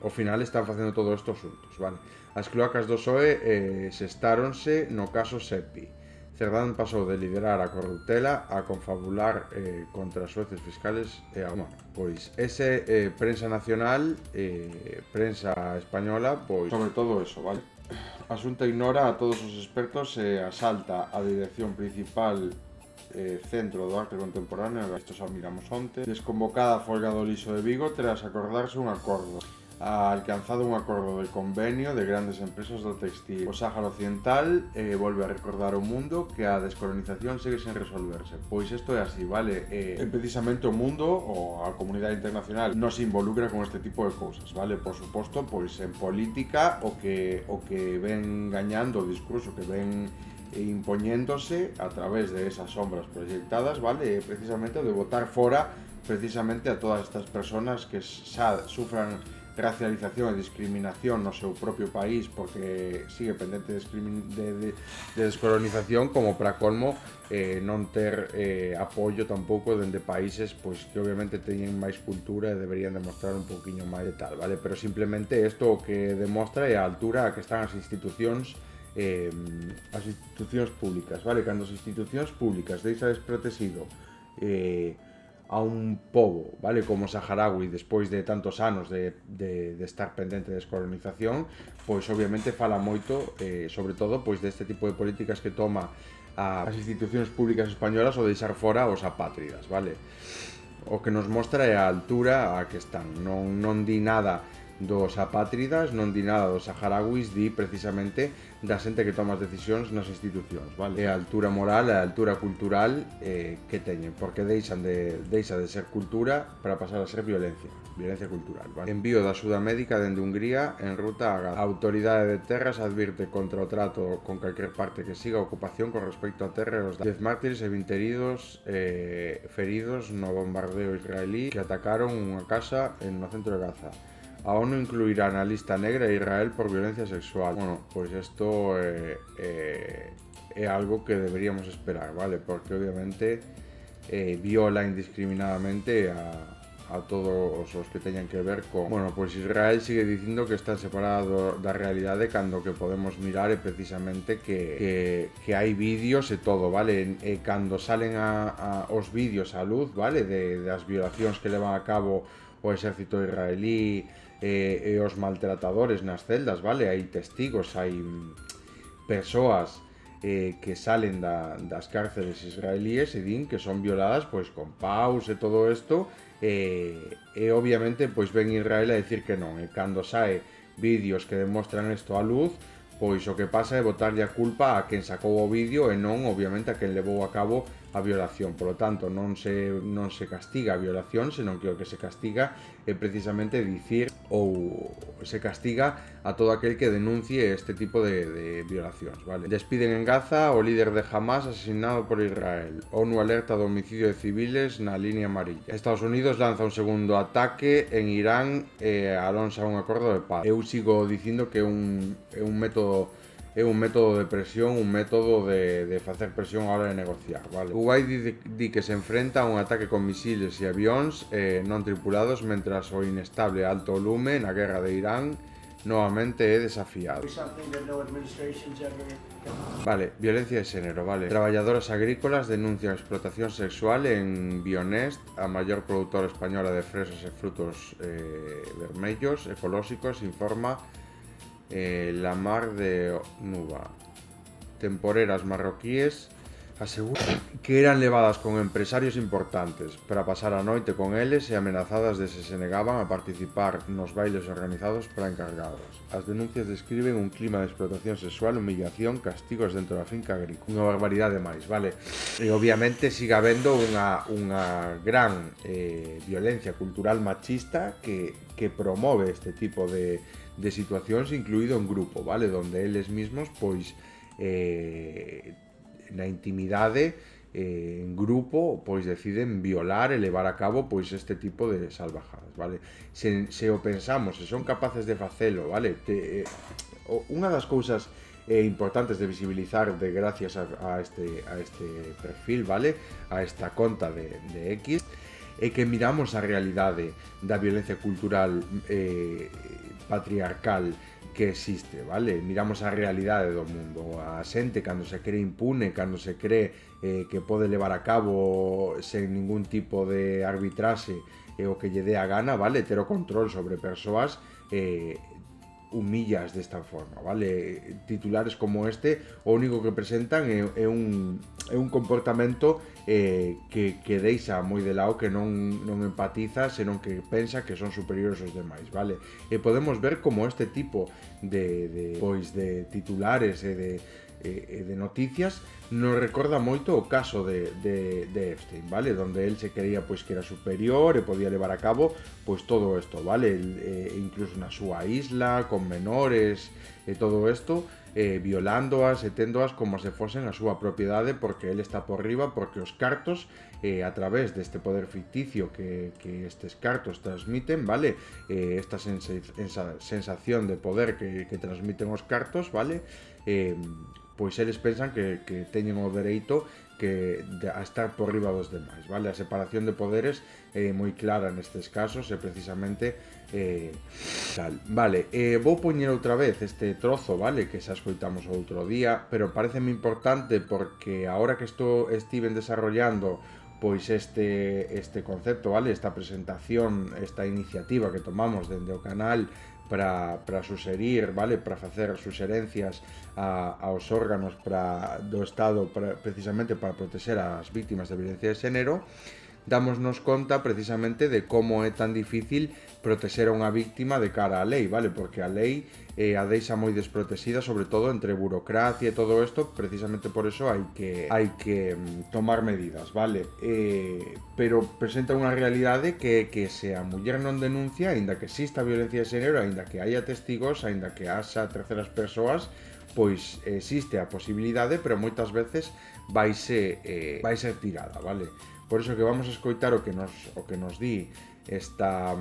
ao final están facendo todo isto xuntos, vale? As cloacas do PSOE xestáronse no caso SEPI. Cerdán pasou de liderar a corruptela a confabular contra os xueces fiscales e a... Bueno, pois ese prensa nacional, prensa española, pois sobre todo eso, vale? A Xunta ignora a todos os expertos e asalta a dirección principal Centro do Arte Contemporáneo, isto xa miramos onte, desconvocada a folga do lixo de Vigo tras acordarse un acordo. Ha alcanzado un acordo de convenio de grandes empresas do textil. O Sáhara Occidental volve a recordar ao mundo que a descolonización segue sen resolverse. Pois isto é así, vale? Precisamente o mundo, ou a comunidade internacional, non se involucra con este tipo de cousas, vale? Por suposto, pois en política o que ven gañando o discurso que ven impoñéndose a través de esas sombras proyectadas, vale? Precisamente o de botar fora precisamente a todas estas personas que xa sufran racialización e discriminación no seu propio país porque sigue pendente de descolonización, como para colmo non ter apoio tampouco dende países pois que obviamente teñen máis cultura e deberían demostrar un poquinho máis de tal, vale? Pero simplemente isto o que demostra é a altura a que están as institucións públicas, vale? Cando as institucións públicas deixa desprotegido a un pobo, vale, como saharaui despois de tantos anos de estar pendente de descolonización, pois obviamente fala moito, sobre todo, pois deste tipo de políticas que toma as institucións públicas españolas o deixar fora os apátridas, vale? O que nos mostra é a altura a que están, non di nada dos apátridas, non di nada dos saharauis, di precisamente da xente que toma as decisións nas institucións, vale? É a altura moral, a altura cultural que teñen, porque deixa de ser cultura para pasar a ser violencia cultural, vale? Envío da axuda médica dende Hungría en ruta a Gaza. A autoridade de terras advirte contra o trato con calquer parte que siga a ocupación con respecto a terra e os 10 mártires e 20 feridos no bombardeo israelí que atacaron unha casa no centro de Gaza. A ONU incluirá na lista negra a Israel por violencia sexual. Bueno, pois isto é algo que deberíamos esperar, vale? Porque obviamente viola indiscriminadamente a todos os que teñan que ver con... Bueno, pois Israel sigue dicindo que está separado da realidade cando que podemos mirar é precisamente que hai vídeos e todo, vale? E cando salen os vídeos á luz, vale? Das violacións que levan a cabo o exército israelí e os maltratadores nas celdas, vale? Hai testigos, hai persoas que salen das cárceles israelíes e din que son violadas pois con paus e todo isto e obviamente pois ven Israel a decir que non, e cando sae vídeos que demostran isto á luz, pois o que pasa é botarlle a culpa a quen sacou o vídeo e non obviamente a quen levou a cabo a violación. Por lo tanto, non se castiga a violación, senón que o que se castiga é precisamente dicir ou se castiga a todo aquel que denuncie este tipo de violacións, vale? Despiden en Gaza o líder de Hamas asesinado por Israel. ONU alerta do homicidio de civiles na línea amarilla. Estados Unidos lanza un segundo ataque en Irán e alonsa un acordo de paz. Eu sigo dicindo que é un método de presión, un método de facer presión a hora de negociar, vale? Kuwait di que se enfrenta a un ataque con misiles e avións non tripulados mentras o inestable alto lume na guerra de Irán novamente é desafiado. Vale, violencia de xénero, vale. Traballadoras agrícolas denuncian explotación sexual en Bionest, a maior produtora española de fresas e frutos vermellos ecolóxicos, informa La Mar de Nuba. Temporeras marroquíes aseguran que eran levadas con empresarios importantes para pasar a noite con eles e amenazadas de se negaban a participar nos bailes organizados para encargados. As denuncias describen un clima de explotación sexual, humillación, castigos dentro da finca agrícola. Unha barbaridade máis, vale? E obviamente sigue habendo unha gran violencia cultural machista que promove este tipo de situacións, incluído en grupo, vale? Donde eles mismos, pois, na intimidade, en grupo, pois deciden violar e levar a cabo pois este tipo de salvajadas, vale? Se o pensamos, se son capaces de facelo, vale? Unha das cousas importantes de visibilizar de gracias a este perfil, vale? A esta conta de X, é que miramos a realidade da violencia cultural patriarcal que existe, vale? Miramos a realidade do mundo, a xente cando se cree impune, cando se cree que pode levar a cabo sen ningún tipo de arbitraxe o que lle dé a gana, vale? Ter o control sobre persoas humillas desta forma, vale? Titulares como este o único que presentan é un comportamento que deixa moi de lado, que non empatiza, senón que pensa que son superiores aos demais, vale? E podemos ver como este tipo de titulares e de noticias nos recorda moito o caso de Epstein, vale? Donde él se creía pois que era superior e podía levar a cabo pois todo isto, vale? Incluso na súa isla, con menores e todo isto, violándoas e téndoas como se fosen a súa propiedade, porque él está por riba, porque os cartos a través deste poder ficticio que estes cartos transmiten, vale? Esta sensación de poder que transmiten os cartos, vale? Pois eles pensan que teñen o dereito a estar por riba dos demais, vale? A separación de poderes é moi clara nestes casos e precisamente tal. Vale, vou poñer outra vez este trozo, vale? Que xa escoitamos outro día, pero pareceme importante porque agora que estiven desarrollando pois este concepto, vale? Esta presentación, esta iniciativa que tomamos dende o canal para suxerir, vale? Para facer suxerencias aos órganos do Estado precisamente para protexer as víctimas de violencia de xénero, dámonos conta precisamente de como é tan difícil protexer a unha víctima de cara á lei, vale? Porque a lei a deixa moi desprotexida, sobre todo entre burocracia e todo isto, precisamente por eso hai que tomar medidas, vale? Pero presenta unha realidade que se a muller non denuncia, aínda que exista violencia de xénero, aínda que haya testigos, aínda que haxa terceras persoas, pois existe a posibilidade, pero moitas veces vai ser tirada, vale? Por iso que vamos a escoitar o que nos di esta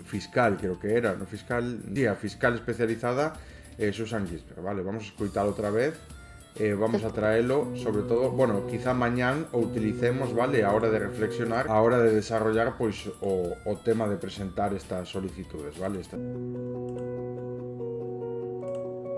fiscal, creo que era, no fiscal, a fiscal especializada Susan Ginsberg, vale? Vamos a escoitar outra vez, vamos a traelo, sobre todo, bueno, quizá mañán o utilicemos, vale, a hora de reflexionar, a hora de desarrollar pois o tema de presentar estas solicitudes, vale?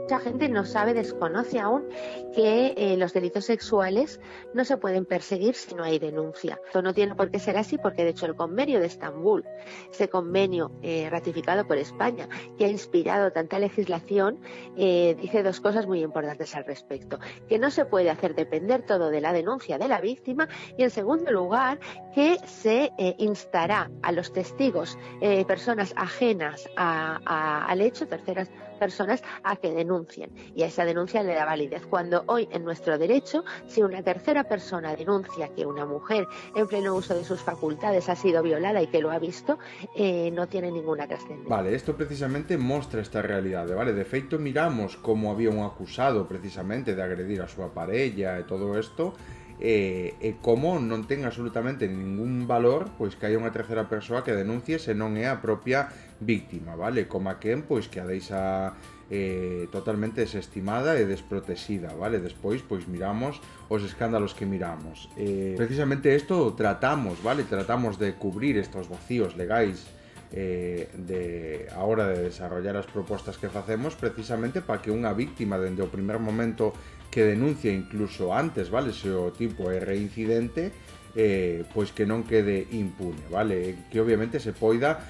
Mucha gente no sabe, desconoce aún que los delitos sexuales no se pueden perseguir si no hay denuncia. Esto no tiene por qué ser así, porque de hecho el convenio de Estambul, ese convenio ratificado por España, que ha inspirado tanta legislación, dice dos cosas muy importantes al respecto: que no se puede hacer depender todo de la denuncia de la víctima, y en segundo lugar que se instará a los testigos, personas ajenas al hecho, terceras personas, a que denuncien, y a esa denuncia le da validez. Cuando hoy en nuestro derecho, si una tercera persona denuncia que una mujer en pleno uso de sus facultades ha sido violada y que lo ha visto, no tiene ninguna trascendencia. Vale, esto precisamente mostra esta realidade, vale? De feito, miramos como había un acusado precisamente de agredir a súa parella e todo isto, e como non ten absolutamente ningún valor pois que haya unha terceira persoa que denuncie se non é a propia víctima, vale? Como a quen pois que a deixa totalmente desestimada e desprotexida, vale? Despois pois miramos os escándalos que miramos. Precisamente isto tratamos, vale? Tratamos de cubrir estos vacíos legais a hora de desarrollar as propostas que facemos, precisamente para que unha víctima dende o primer momento que denuncia, incluso antes, vale, se o tipo é reincidente, pois que non quede impune, vale? Que obviamente se poida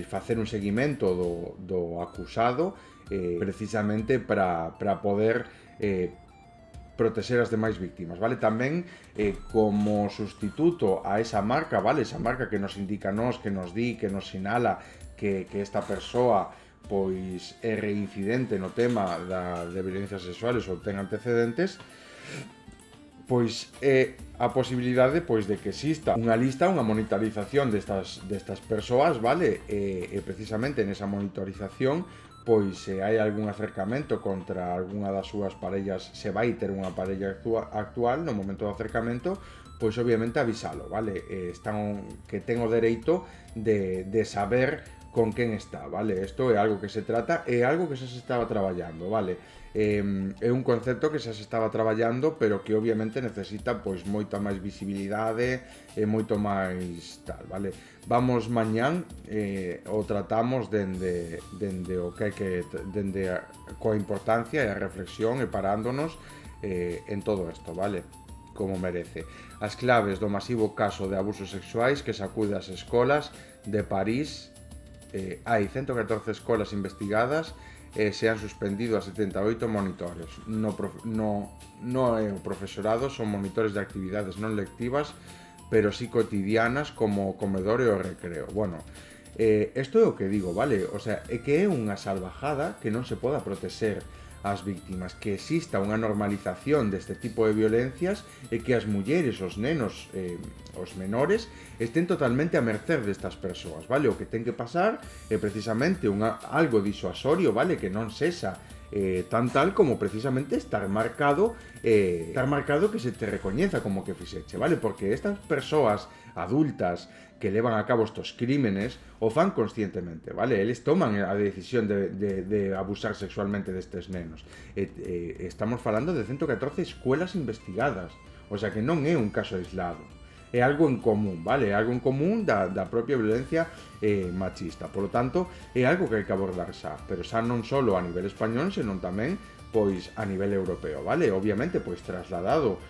facer un seguimento do acusado, precisamente para poder protexer as demais víctimas, vale? Tamén como sustituto a esa marca, vale? Esa marca que nos indica que nos di, que nos sinala que esta persoa pois é reincidente no tema de violencias sexuales ou ten antecedentes, pois é a posibilidade pois de que exista unha lista, unha monitorización destas persoas, vale? E precisamente nesa monitorización, pois se hai algún acercamento contra algunha das súas parellas, se vai ter unha parella actual no momento do acercamento, pois obviamente avisalo, vale? Que ten o dereito de saber con quen está, vale? Isto é algo que se trata, é algo que xa se estaba traballando, vale? É un concepto que xa se estaba traballando, pero que obviamente necesita pois moita máis visibilidade e moito máis tal, vale? Vamos mañán o tratamos dende o que dende coa importancia e a reflexión e parándonos en todo isto, vale? Como merece. As claves do masivo caso de abusos sexuais que sacude as escolas de París. Hai 114 escolas investigadas e se han suspendido a 78 monitores. No é o profesorado, son monitores de actividades non lectivas, pero sí cotidianas como o comedor e o recreo. Bueno, isto é o que digo, vale? O sea, é que é unha salvajada que non se poda protexer as víctimas, que exista unha normalización deste tipo de violencias e que as mulleres, os nenos, os menores estén totalmente a merced destas persoas, vale? O que ten que pasar é precisamente algo disuasorio, vale? Que non sexa tan tal como precisamente estar marcado que se te recoñeza como que fixeche, vale? Porque estas persoas adultas que levan a cabo estos crímenes o fan conscientemente, vale? Eles toman a decisión de abusar sexualmente destes nenos. Estamos falando de 114 escuelas investigadas, o sea que non é un caso aislado. É algo en común, vale? É algo en común da propia violencia machista. Por lo tanto, é algo que hai que abordar xa, pero xa non só a nivel español, senón tamén pois a nivel europeo, vale? Obviamente, pois trasladalo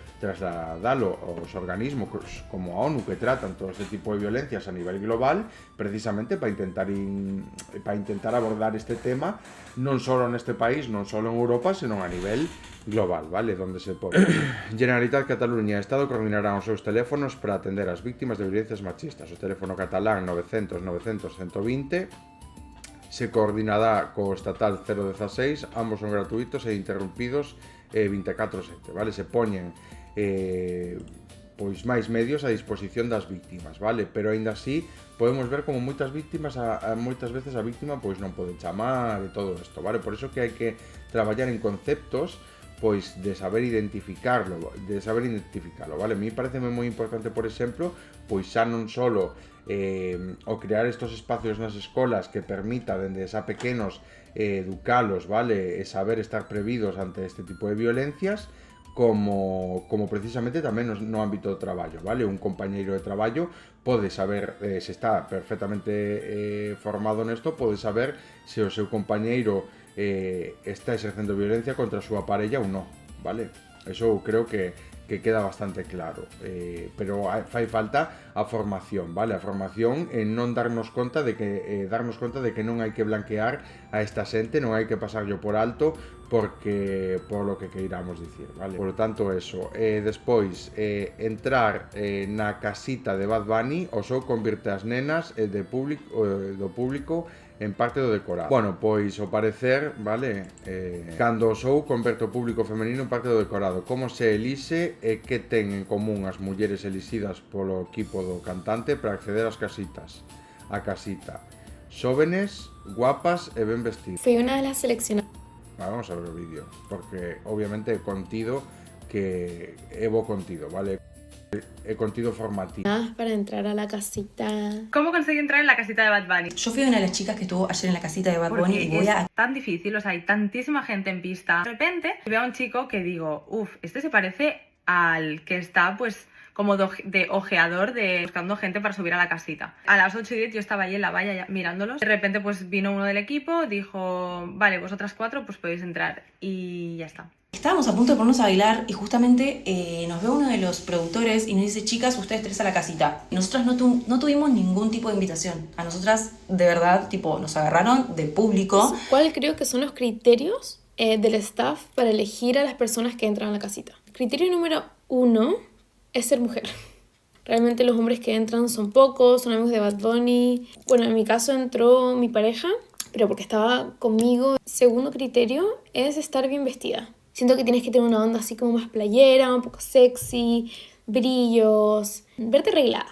aos organismos como a ONU que tratan todo este tipo de violencias a nivel global, precisamente para intentar abordar este tema non só neste país, non só en Europa, senón a nivel global, vale? Donde se pode. Generalitat Cataluña e Estado coordinarán os seus teléfonos para atender as víctimas de violencias machistas. O teléfono catalán 900 900 120 se coordinará co estatal 016, ambos son gratuitos e interrumpidos 24/7, vale? Se poñen pois máis medios a disposición das víctimas, vale? Pero aínda así podemos ver como moitas víctimas moitas veces a víctima pois non pode chamar e todo isto, vale? Por iso que hai que traballar en conceptos pois de saber identificarlo, vale? A mí pareceme moi importante, por exemplo, pois xa non solo o crear estos espacios nas escolas que permita dende xa pequenos educalos, vale? E saber estar previdos ante este tipo de violencias, como precisamente tamén no ámbito do traballo, vale? Un compañeiro de traballo pode saber, se está perfectamente formado nesto, pode saber se o seu compañeiro está exercendo violencia contra a súa parella ou non, vale? Eso creo que queda bastante claro, pero fai falta a formación, vale? A formación en non darnos conta de que non hai que blanquear a esta xente, non hai que pasarlo por alto porque por lo que queiramos dicir, vale? Por lo tanto, eso. Despois, entrar na casita de Bad Bunny, o show convirte as nenas do público en parte do decorado. Bueno, pois ao parecer, vale, cando o show converte o público femenino en parte do decorado. Como se elixe e que ten en común as mulleres elixidas polo equipo do cantante para acceder ás casitas. A casita. Xóvenes, guapas e ben vestidas. Fui una de las seleccionadas. Vamos a ver o vídeo, porque obviamente é contido que é bo contido, vale? É contido formativo. Para entrar a la casita. ¿Cómo conseguí entrar en la casita de Bad Bunny? Yo fui una de las chicas que estuvo ayer en la casita de Bad Bunny y voy a... Es tan difícil, o sea, hay tantísima gente en pista. De repente veo a un chico que digo, este se parece al que está, pues, como de ojeador, buscando gente para subir a la casita. A las 8:10 yo estaba allí en la valla ya mirándolos. De repente pues vino uno del equipo, dijo, vale, vosotras 4 pues podéis entrar y ya está. Estábamos a punto de ponernos a bailar y justamente nos ve uno de los productores y nos dice, chicas, ustedes 3 a la casita. Y nosotras no tuvimos ningún tipo de invitación. A nosotras, de verdad, tipo, nos agarraron de público. ¿Cuáles creo que son los criterios del staff para elegir a las personas que entran a la casita? Criterio número 1 es ser mujer. Realmente los hombres que entran son pocos, son amigos de Bad Bunny. Bueno, en mi caso entró mi pareja, pero porque estaba conmigo. Segundo criterio es estar bien vestida. Siento que tienes que tener una onda así como más playera, un poco sexy, brillos, verte arreglada.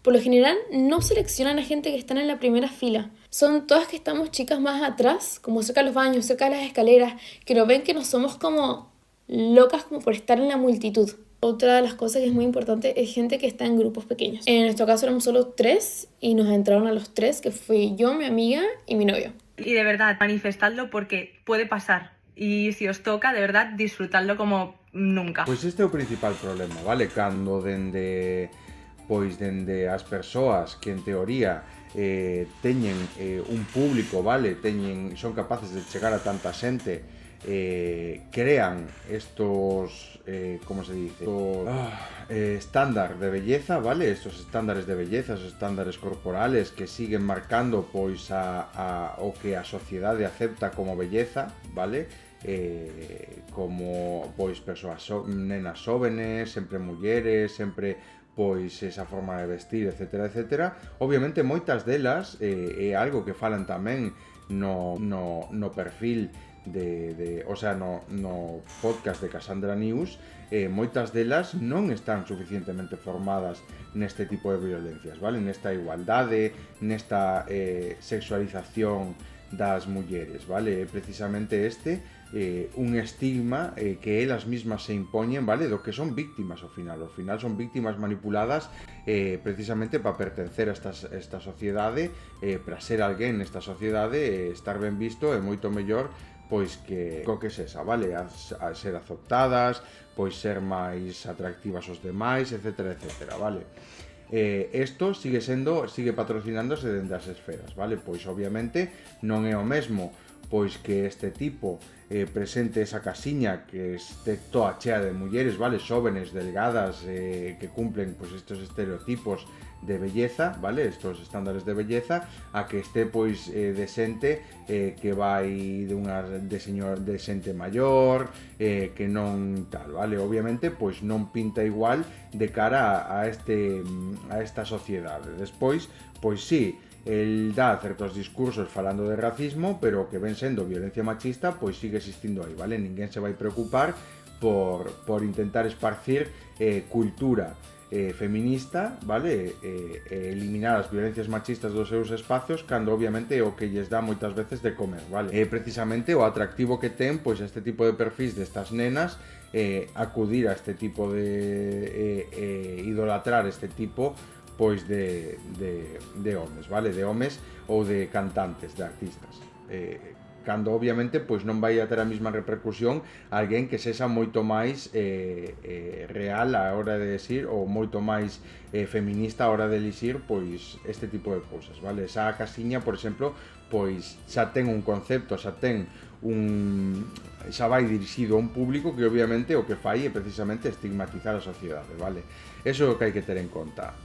Por lo general no seleccionan a gente que están en la primera fila. Son todas que estamos chicas más atrás, como cerca de los baños, cerca de las escaleras, que nos ven que no somos como locas como por estar en la multitud. Otra de las cosas que es muy importante es gente que está en grupos pequeños. En nuestro caso éramos solo 3 y nos entraron a los 3, que fui yo, mi amiga y mi novio. Y de verdad, manifestadlo porque puede pasar. Y si os toca, de verdad, disfrutadlo como nunca. Pois este é o principal problema, vale? Cando dende as persoas que en teoría teñen un público, vale? Son capaces de chegar a tanta xente, crean estos, como se dice? Estándar de belleza, vale? Estos estándares de belleza, esos estándares corporales que siguen marcando pois o que a sociedade acepta como belleza, vale? Como pois persoas nenas xóvenes, sempre mulleres, sempre pois esa forma de vestir, etcétera, etcétera. Obviamente moitas delas é algo que falan tamén no perfil o sea, no podcast de Cassandra News. Moitas delas non están suficientemente formadas neste tipo de violencias, vale? Nesta igualdade, nesta sexualización das mulleres, vale? Precisamente un estigma que elas mismas se impoñen, vale? Do que son víctimas ao final son víctimas manipuladas precisamente para pertencer a esta sociedade, para ser alguén nesta sociedade, estar ben visto é moito mellor pois que sesa, vale? A ser aceptadas, pois ser máis atractivas aos demais, etcétera, etcétera, vale? Isto sigue patrocinándose dende as esferas, vale? Pois obviamente non é o mesmo pois que este tipo presente esa casiña que este toda chea de mulleres, vale? Xóvenes, delgadas, que cumplen pois estes estereotipos de belleza, vale? Estos estándares de belleza, a que este pois de xente que vai de xente maior, que non tal, vale? Obviamente pois non pinta igual de cara a esta sociedade. Despois, pois sí, el dá certos discursos falando de racismo, pero que ven sendo violencia machista, pois sigue existindo aí, vale? Ninguén se vai preocupar por intentar esparcir cultura feminista, vale? Eliminar as violencias machistas dos seus espacios, cando obviamente é o que lles dá moitas veces de comer, vale? Precisamente o atractivo que ten pois este tipo de perfis destas nenas, acudir a este tipo de idolatrar este tipo pois de homes, vale? De homes ou de cantantes, de artistas. Cando obviamente pois non vai a ter a mesma repercusión alguén que sexa moito máis real a hora de decir, ou moito máis feminista a hora de elixir pois este tipo de cousas, vale? Esa casiña, por exemplo, pois xa ten un concepto, xa vai dirixido a un público que obviamente o que fai é precisamente estigmatizar a sociedade, vale? Eso é o que hai que ter en conta.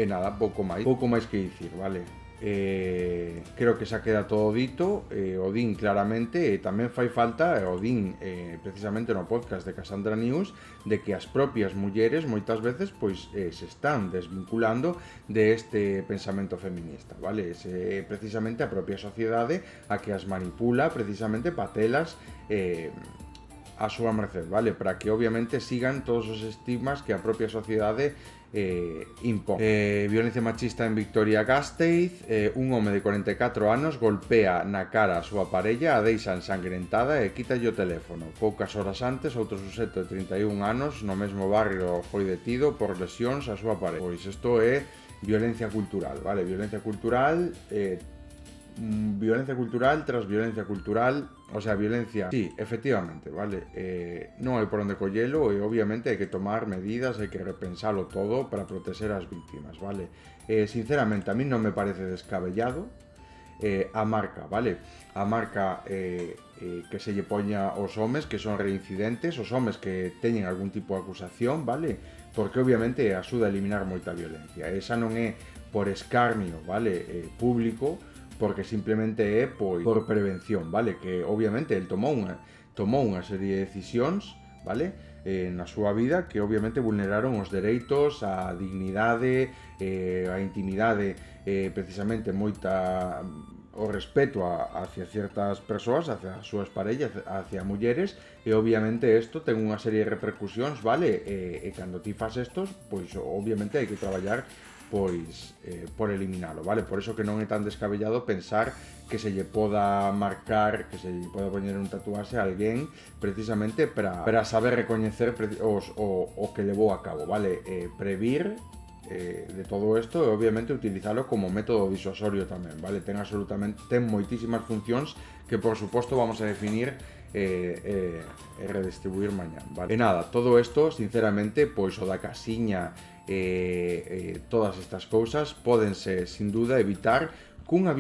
Nada, pouco máis que dicir, vale? Creo que xa queda todo dito, o din claramente, e tamén fai falta, o din precisamente no podcast de Cassandra News, de que as propias mulleres moitas veces pois se están desvinculando de este pensamento feminista, vale? Precisamente a propia sociedade a que as manipula precisamente para telas a súa merced, vale? Para que obviamente sigan todos os estigmas que a propia sociedade impón. Violencia machista en Vitoria-Gasteiz. Un home de 44 anos golpea na cara a súa parella, a deixa ensangrentada e quítalle o teléfono. Poucas horas antes, outro suxeto de 31 anos no mesmo barrio foi detido por lesións a súa parella. Pois isto é violencia cultural, vale? Violencia cultural tras violencia cultural, o sea, violencia, sí, efectivamente, vale? Non hai por onde collelo e obviamente hai que tomar medidas, hai que repensalo todo para proteger as víctimas, vale? Sinceramente, a mí non me parece descabellado a marca, vale? A marca que se lle poña aos homes que son reincidentes, os homes que teñen algún tipo de acusación, vale? Porque obviamente axuda a eliminar moita violencia. Esa non é por escarnio, vale? Público, porque simplemente é por prevención, vale? Que obviamente el tomou unha serie de decisións, vale? Na súa vida que obviamente vulneraron os dereitos, a dignidade, a intimidade, precisamente o respeto hacia ciertas persoas, hacia as súas parellas, hacia mulleres, e obviamente isto ten unha serie de repercusións, vale? E cando ti fas estos, pois obviamente hai que traballar pois por eliminalo, vale? Por eso que non é tan descabellado pensar que se lle poda marcar, que se lle poda poñer un tatuaxe a alguén precisamente para saber recoñecer o que levou a cabo, vale? Previr de todo esto e obviamente utilizalo como método disuasorio tamén, vale? Ten moitísimas funcións que por suposto vamos a definir e redistribuir mañá, vale? E nada, todo isto, sinceramente, pois o da casiña todas estas cousas pódense, sin duda, evitar cunha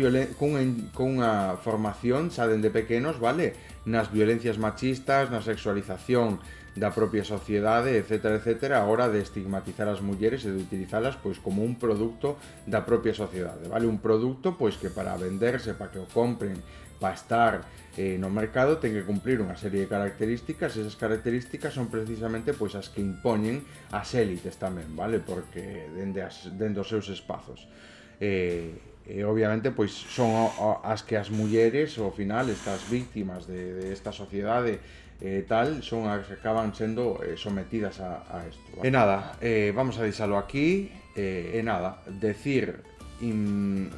formación xa dende pequenos, vale? Nas violencias machistas, na sexualización da propia sociedade, etcétera, etcétera, a hora de estigmatizar as mulleres e de utilizalas pois como un produto da propia sociedade, vale? Un produto pois que para venderse, para que o compren, para estar no mercado ten que cumplir unha serie de características, e esas características son precisamente pois as que impoñen as élites tamén, vale? Porque dende os seus espazos. E obviamente pois son as que as mulleres, ao final, estas víctimas de esta sociedade tal, son as que acaban sendo sometidas a isto. E nada, vamos a deixalo aquí, e nada,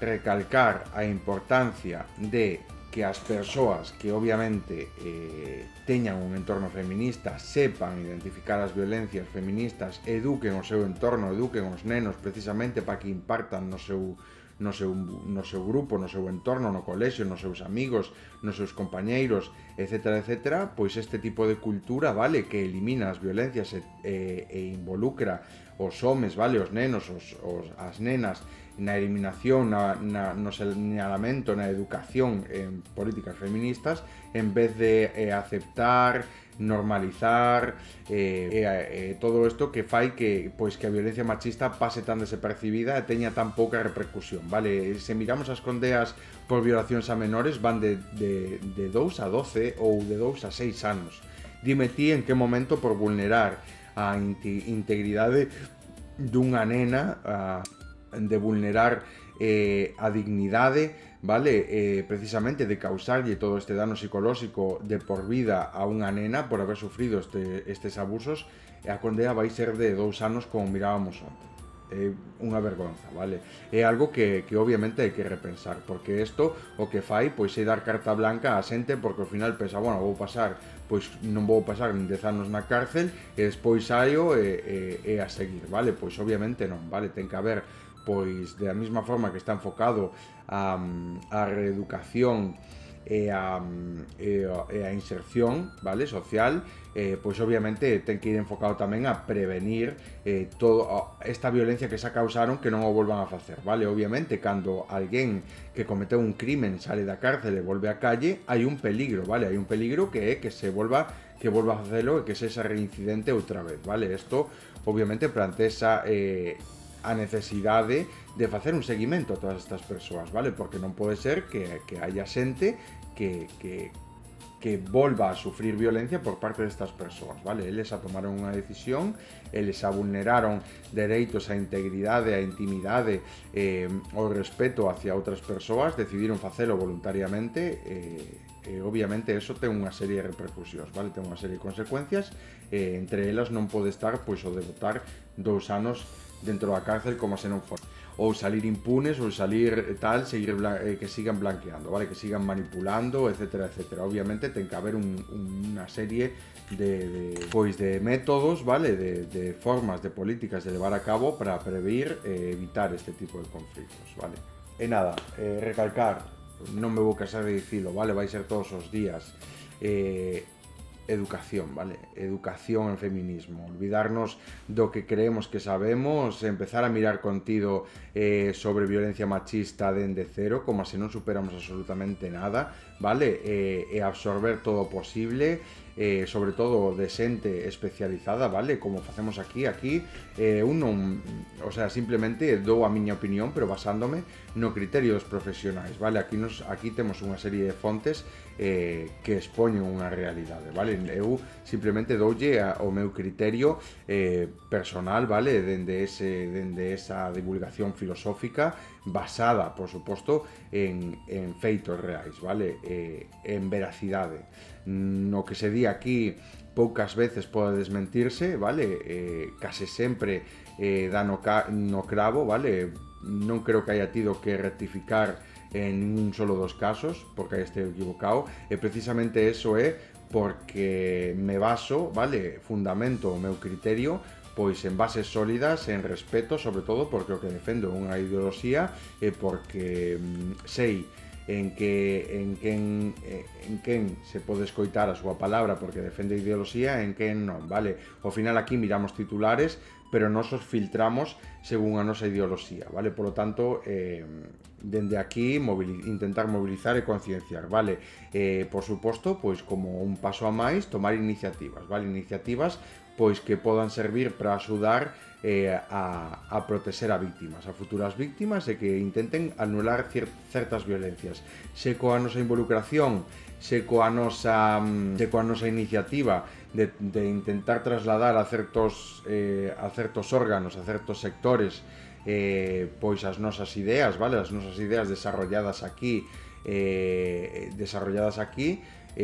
recalcar a importancia de que as persoas que obviamente teñan un entorno feminista sepan identificar as violencias feministas, eduquen o seu entorno, eduquen os nenos precisamente para que impartan no seu grupo, no seu entorno, no colexio, nos seus amigos, nos seus compañeiros, etcétera, etcétera, pois este tipo de cultura, vale, que elimina as violencias e involucra os homes, vale, os nenos, as nenas, na eliminación, no señalamento, na educación en políticas feministas, en vez de aceptar, normalizar todo isto que fai que a violencia machista pase tan desapercibida e teña tan pouca repercusión, vale? Se miramos as condeas por violacións a menores van de 2 a 12 ou de 2 a 6 anos. Dime ti en que momento por vulnerar a integridade dunha nena, de vulnerar a dignidade, vale, precisamente de causarlle todo este dano psicolóxico de por vida a unha nena por haber sufrido estes abusos, a condena vai ser de 2 anos como mirábamos onte. É unha vergonza, vale? É algo que obviamente hai que repensar, porque isto o que fai pois é dar carta blanca á xente, porque ao final pensa, bueno, non vou pasar 10 anos na cárcel e despois saio e a seguir, vale? Pois obviamente non, vale? Ten que haber, pois, da mesma forma que está enfocado a reeducación e a inserción, vale, social, pois obviamente ten que ir enfocado tamén a prevenir toda esta violencia que xa causaron, que non o volvan a facer, vale? Obviamente, cando alguén que cometeu un crimen sale da cárcel e volve á calle, hai un peligro, vale? Hai un peligro que é que volva a facelo e que sexa reincidente outra vez, vale? Isto, obviamente, plantea a necesidade de facer un seguimento a todas estas persoas, vale? Porque non pode ser que haya xente que volva a sufrir violencia por parte destas persoas, vale? Eles a tomaron unha decisión, eles a vulneraron dereitos á integridade, á intimidade, ao respeto hacia outras persoas, decidiron facelo voluntariamente, e obviamente eso ten unha serie de repercusións, vale? Ten unha serie de consecuencias, entre elas non pode estar pois o de botar 2 anos dentro da cárcel como se non for, ou salir impunes, ou salir tal, que sigan blanqueando, vale? Que sigan manipulando, etcétera, etcétera. Obviamente ten que haber unha serie de métodos, vale? De formas, de políticas de levar a cabo para prevenir e evitar este tipo de conflitos, vale? E nada, recalcar, non me vou casar de dicilo, vale? Vai ser todos os días, educación, vale? Educación en feminismo, olvidarnos do que creemos que sabemos, empezar a mirar contido sobre violencia machista dende cero, como se non superamos absolutamente nada, vale? E absorber todo o posible, sobre todo de xente especializada, vale? Como facemos aquí un non, o sea, simplemente dou a miña opinión, pero basándome no criterio dos profesionais, vale? Aquí temos unha serie de fontes que expoñen unha realidade, vale? Eu simplemente doulle o meu criterio personal, vale? Dende esa divulgación filosófica basada, por suposto, en feitos reais, vale? En veracidade. No que se di aquí poucas veces pode desmentirse, vale? Case sempre dá no cravo, vale? Non creo que haya tido que rectificar en un solo dos casos, porque aí estou equivocado, e precisamente eso é porque me baso, vale, fundamento o meu criterio pois en bases sólidas, en respeto, sobre todo porque o que defendo é unha ideoloxía e porque sei en quen se pode escoitar a súa palabra porque defende ideoloxía e en quen non, vale? Ao final aquí miramos titulares, pero nos os filtramos según a nosa ideoloxía, vale? Por lo tanto, dende aquí intentar mobilizar e concienciar, vale? Por suposto, pois como un paso a máis, tomar iniciativas, vale? Iniciativas pois que podan servir para axudar a protexer a víctimas, a futuras víctimas e que intenten anular certas violencias. Se coa nosa involucración, se coa nosa iniciativa de intentar trasladar a certos órganos, a certos sectores, pois as nosas ideas, vale? As nosas ideas desarrolladas aquí,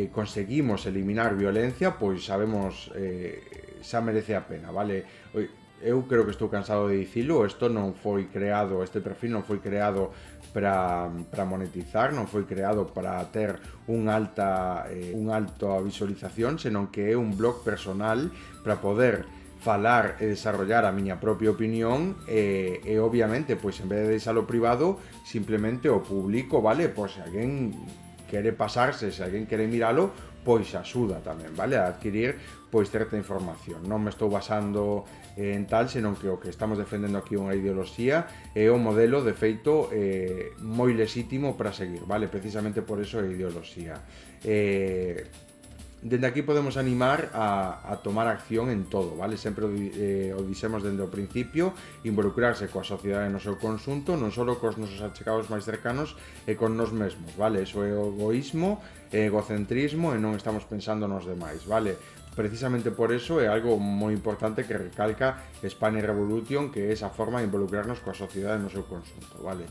conseguimos eliminar violencia, pois sabemos xa merece a pena, vale? Eu creo que estou cansado de dicilo, este perfil non foi creado para monetizar, non foi creado para ter unha alta visualización, senón que é un blog personal para poder falar e desarrollar a miña propia opinión e obviamente, pois en vez de deixalo privado, simplemente o publico, vale? Pois se alguén quere pasarse, se alguén quere miralo, pois axuda tamén, vale? A adquirir pois certa información. Non me estou basando en tal, senón que o que estamos defendendo aquí unha ideoloxía é un modelo de feito moi lexítimo para seguir, vale? Precisamente por eso é ideoloxía. Dende aquí podemos animar a tomar acción en todo, vale? Sempre o dixemos dende o principio, involucrarse coa sociedade no seu conxunto, non só cos nosos achegados máis cercanos e con nos mesmos, vale? Eso é o egoísmo, egocentrismo e non estamos pensando nos demais, vale? Precisamente por eso é algo moi importante que recalca Spanish Revolution, que é esa forma de involucrarnos coa sociedade no seu conxunto, vale?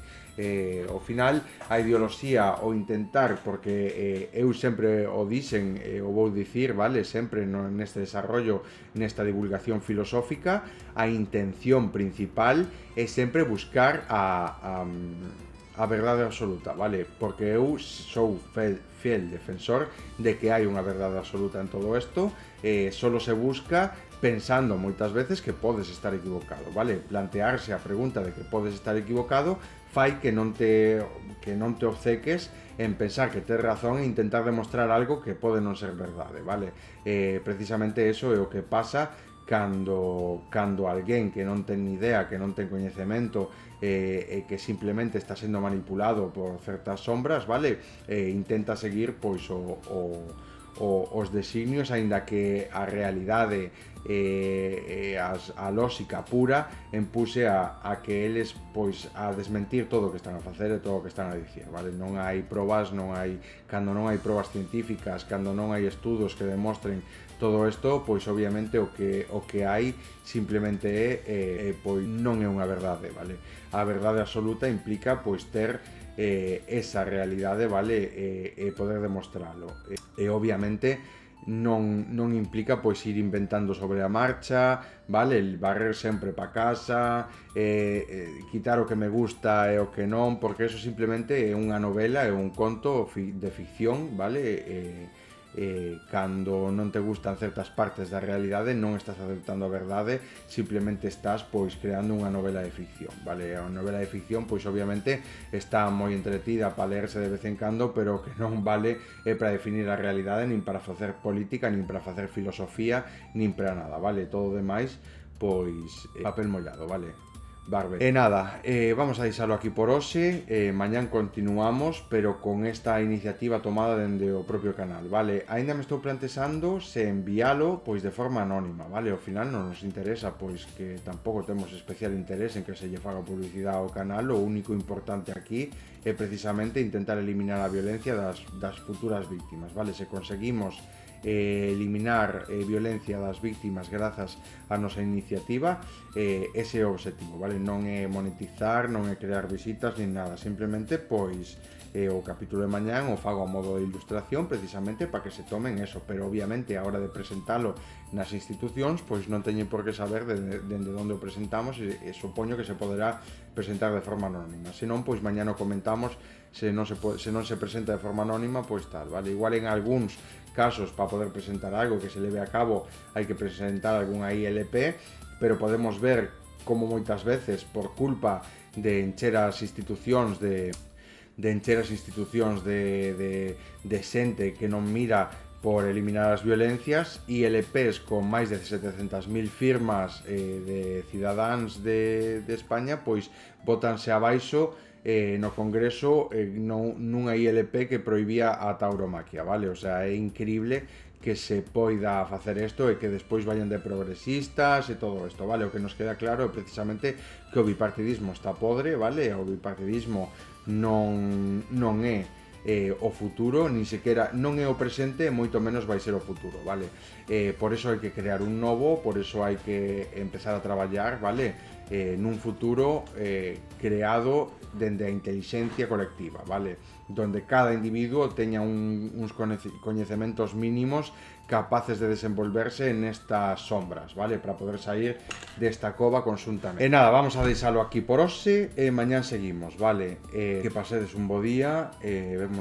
Ao final, a ideoloxía, o intentar, porque eu sempre o dixen, o vou dicir, vale? Sempre neste desarrollo, nesta divulgación filosófica, a intención principal é sempre buscar a verdade absoluta, vale? Porque eu sou fiel defensor de que hai unha verdade absoluta en todo isto, solo se busca pensando moitas veces que podes estar equivocado, vale? Plantearse a pregunta de que podes estar equivocado fai que non te obceques en pensar que tes razón e intentar demostrar algo que pode non ser verdade, vale? Precisamente eso é o que pasa cando alguén que non ten idea, que non ten coñecemento e que simplemente está sendo manipulado por certas sombras, vale? Intenta seguir pois os designios, aínda que a realidade a lógica pura empuse a que eles pois a desmentir todo o que están a facer e todo o que están a dicir, vale? Non hai probas, cando non hai probas científicas, cando non hai estudos que demostren todo isto, pois obviamente o que hai simplemente pois non é unha verdade, vale? A verdade absoluta implica pois ter esa realidade, vale? E poder demostralo. E obviamente non implica pois ir inventando sobre a marcha, vale? El barrer sempre pa casa, quitar o que me gusta e o que non, porque eso simplemente é unha novela, é un conto de ficción, vale? Cando non te gustan certas partes da realidade non estás aceptando a verdade, simplemente estás pois creando unha novela de ficción, vale? A novela de ficción pois obviamente está moi entretida para leerse de vez en cando, pero que non vale para definir a realidade, nin para facer política, nin para facer filosofía, nin para nada, vale? Todo demais pois papel mollado, vale? Barbe. E nada, vamos a deixalo aquí por hoxe, mañán continuamos, pero con esta iniciativa tomada dende o propio canal, vale? Ainda me estou plantexando se envialo pois de forma anónima, vale? Ao final non nos interesa, pois que tampouco temos especial interés en que se lle faga publicidade ao canal, o único importante aquí é precisamente intentar eliminar a violencia das futuras víctimas, vale? Se conseguimos eliminar violencia das víctimas grazas a nosa iniciativa, ese é o objetivo, vale? Non é monetizar, non é crear visitas nin nada, simplemente pois o capítulo de mañán o fago a modo de ilustración precisamente para que se tomen eso, pero obviamente a hora de presentalo nas institucións pois non teñen por que saber dende onde o presentamos e supoño que se poderá presentar de forma anónima, senón pois mañán o comentamos se non se presenta de forma anónima pois tal, vale? Igual en algúns casos para poder presentar algo que se leve a cabo hai que presentar algunha ILP, pero podemos ver como moitas veces por culpa de encheras institucións de xente que non mira por eliminar as violencias, ILPs con máis de 700.000 firmas de cidadáns de España, pois botanse abaixo no Congreso nunha ILP que prohibía a tauromaquia, vale? O sea, é increíble que se poida facer isto e que despois vayan de progresistas e todo isto, vale? O que nos queda claro é precisamente que o bipartidismo está podre, vale? O bipartidismo non é o futuro, nin sequera non é o presente e moito menos vai ser o futuro, vale? Por eso hai que crear un novo, por eso hai que empezar a traballar, vale? Nun futuro creado dende a inteligencia colectiva, vale? Donde cada individuo teña uns coñecementos mínimos capaces de desenvolverse nestas sombras, vale? Para poder sair desta cova conxuntamente. E nada, vamos a deixalo aquí por hoxe e mañán seguimos, vale? Que pasedes un bo día e vémonos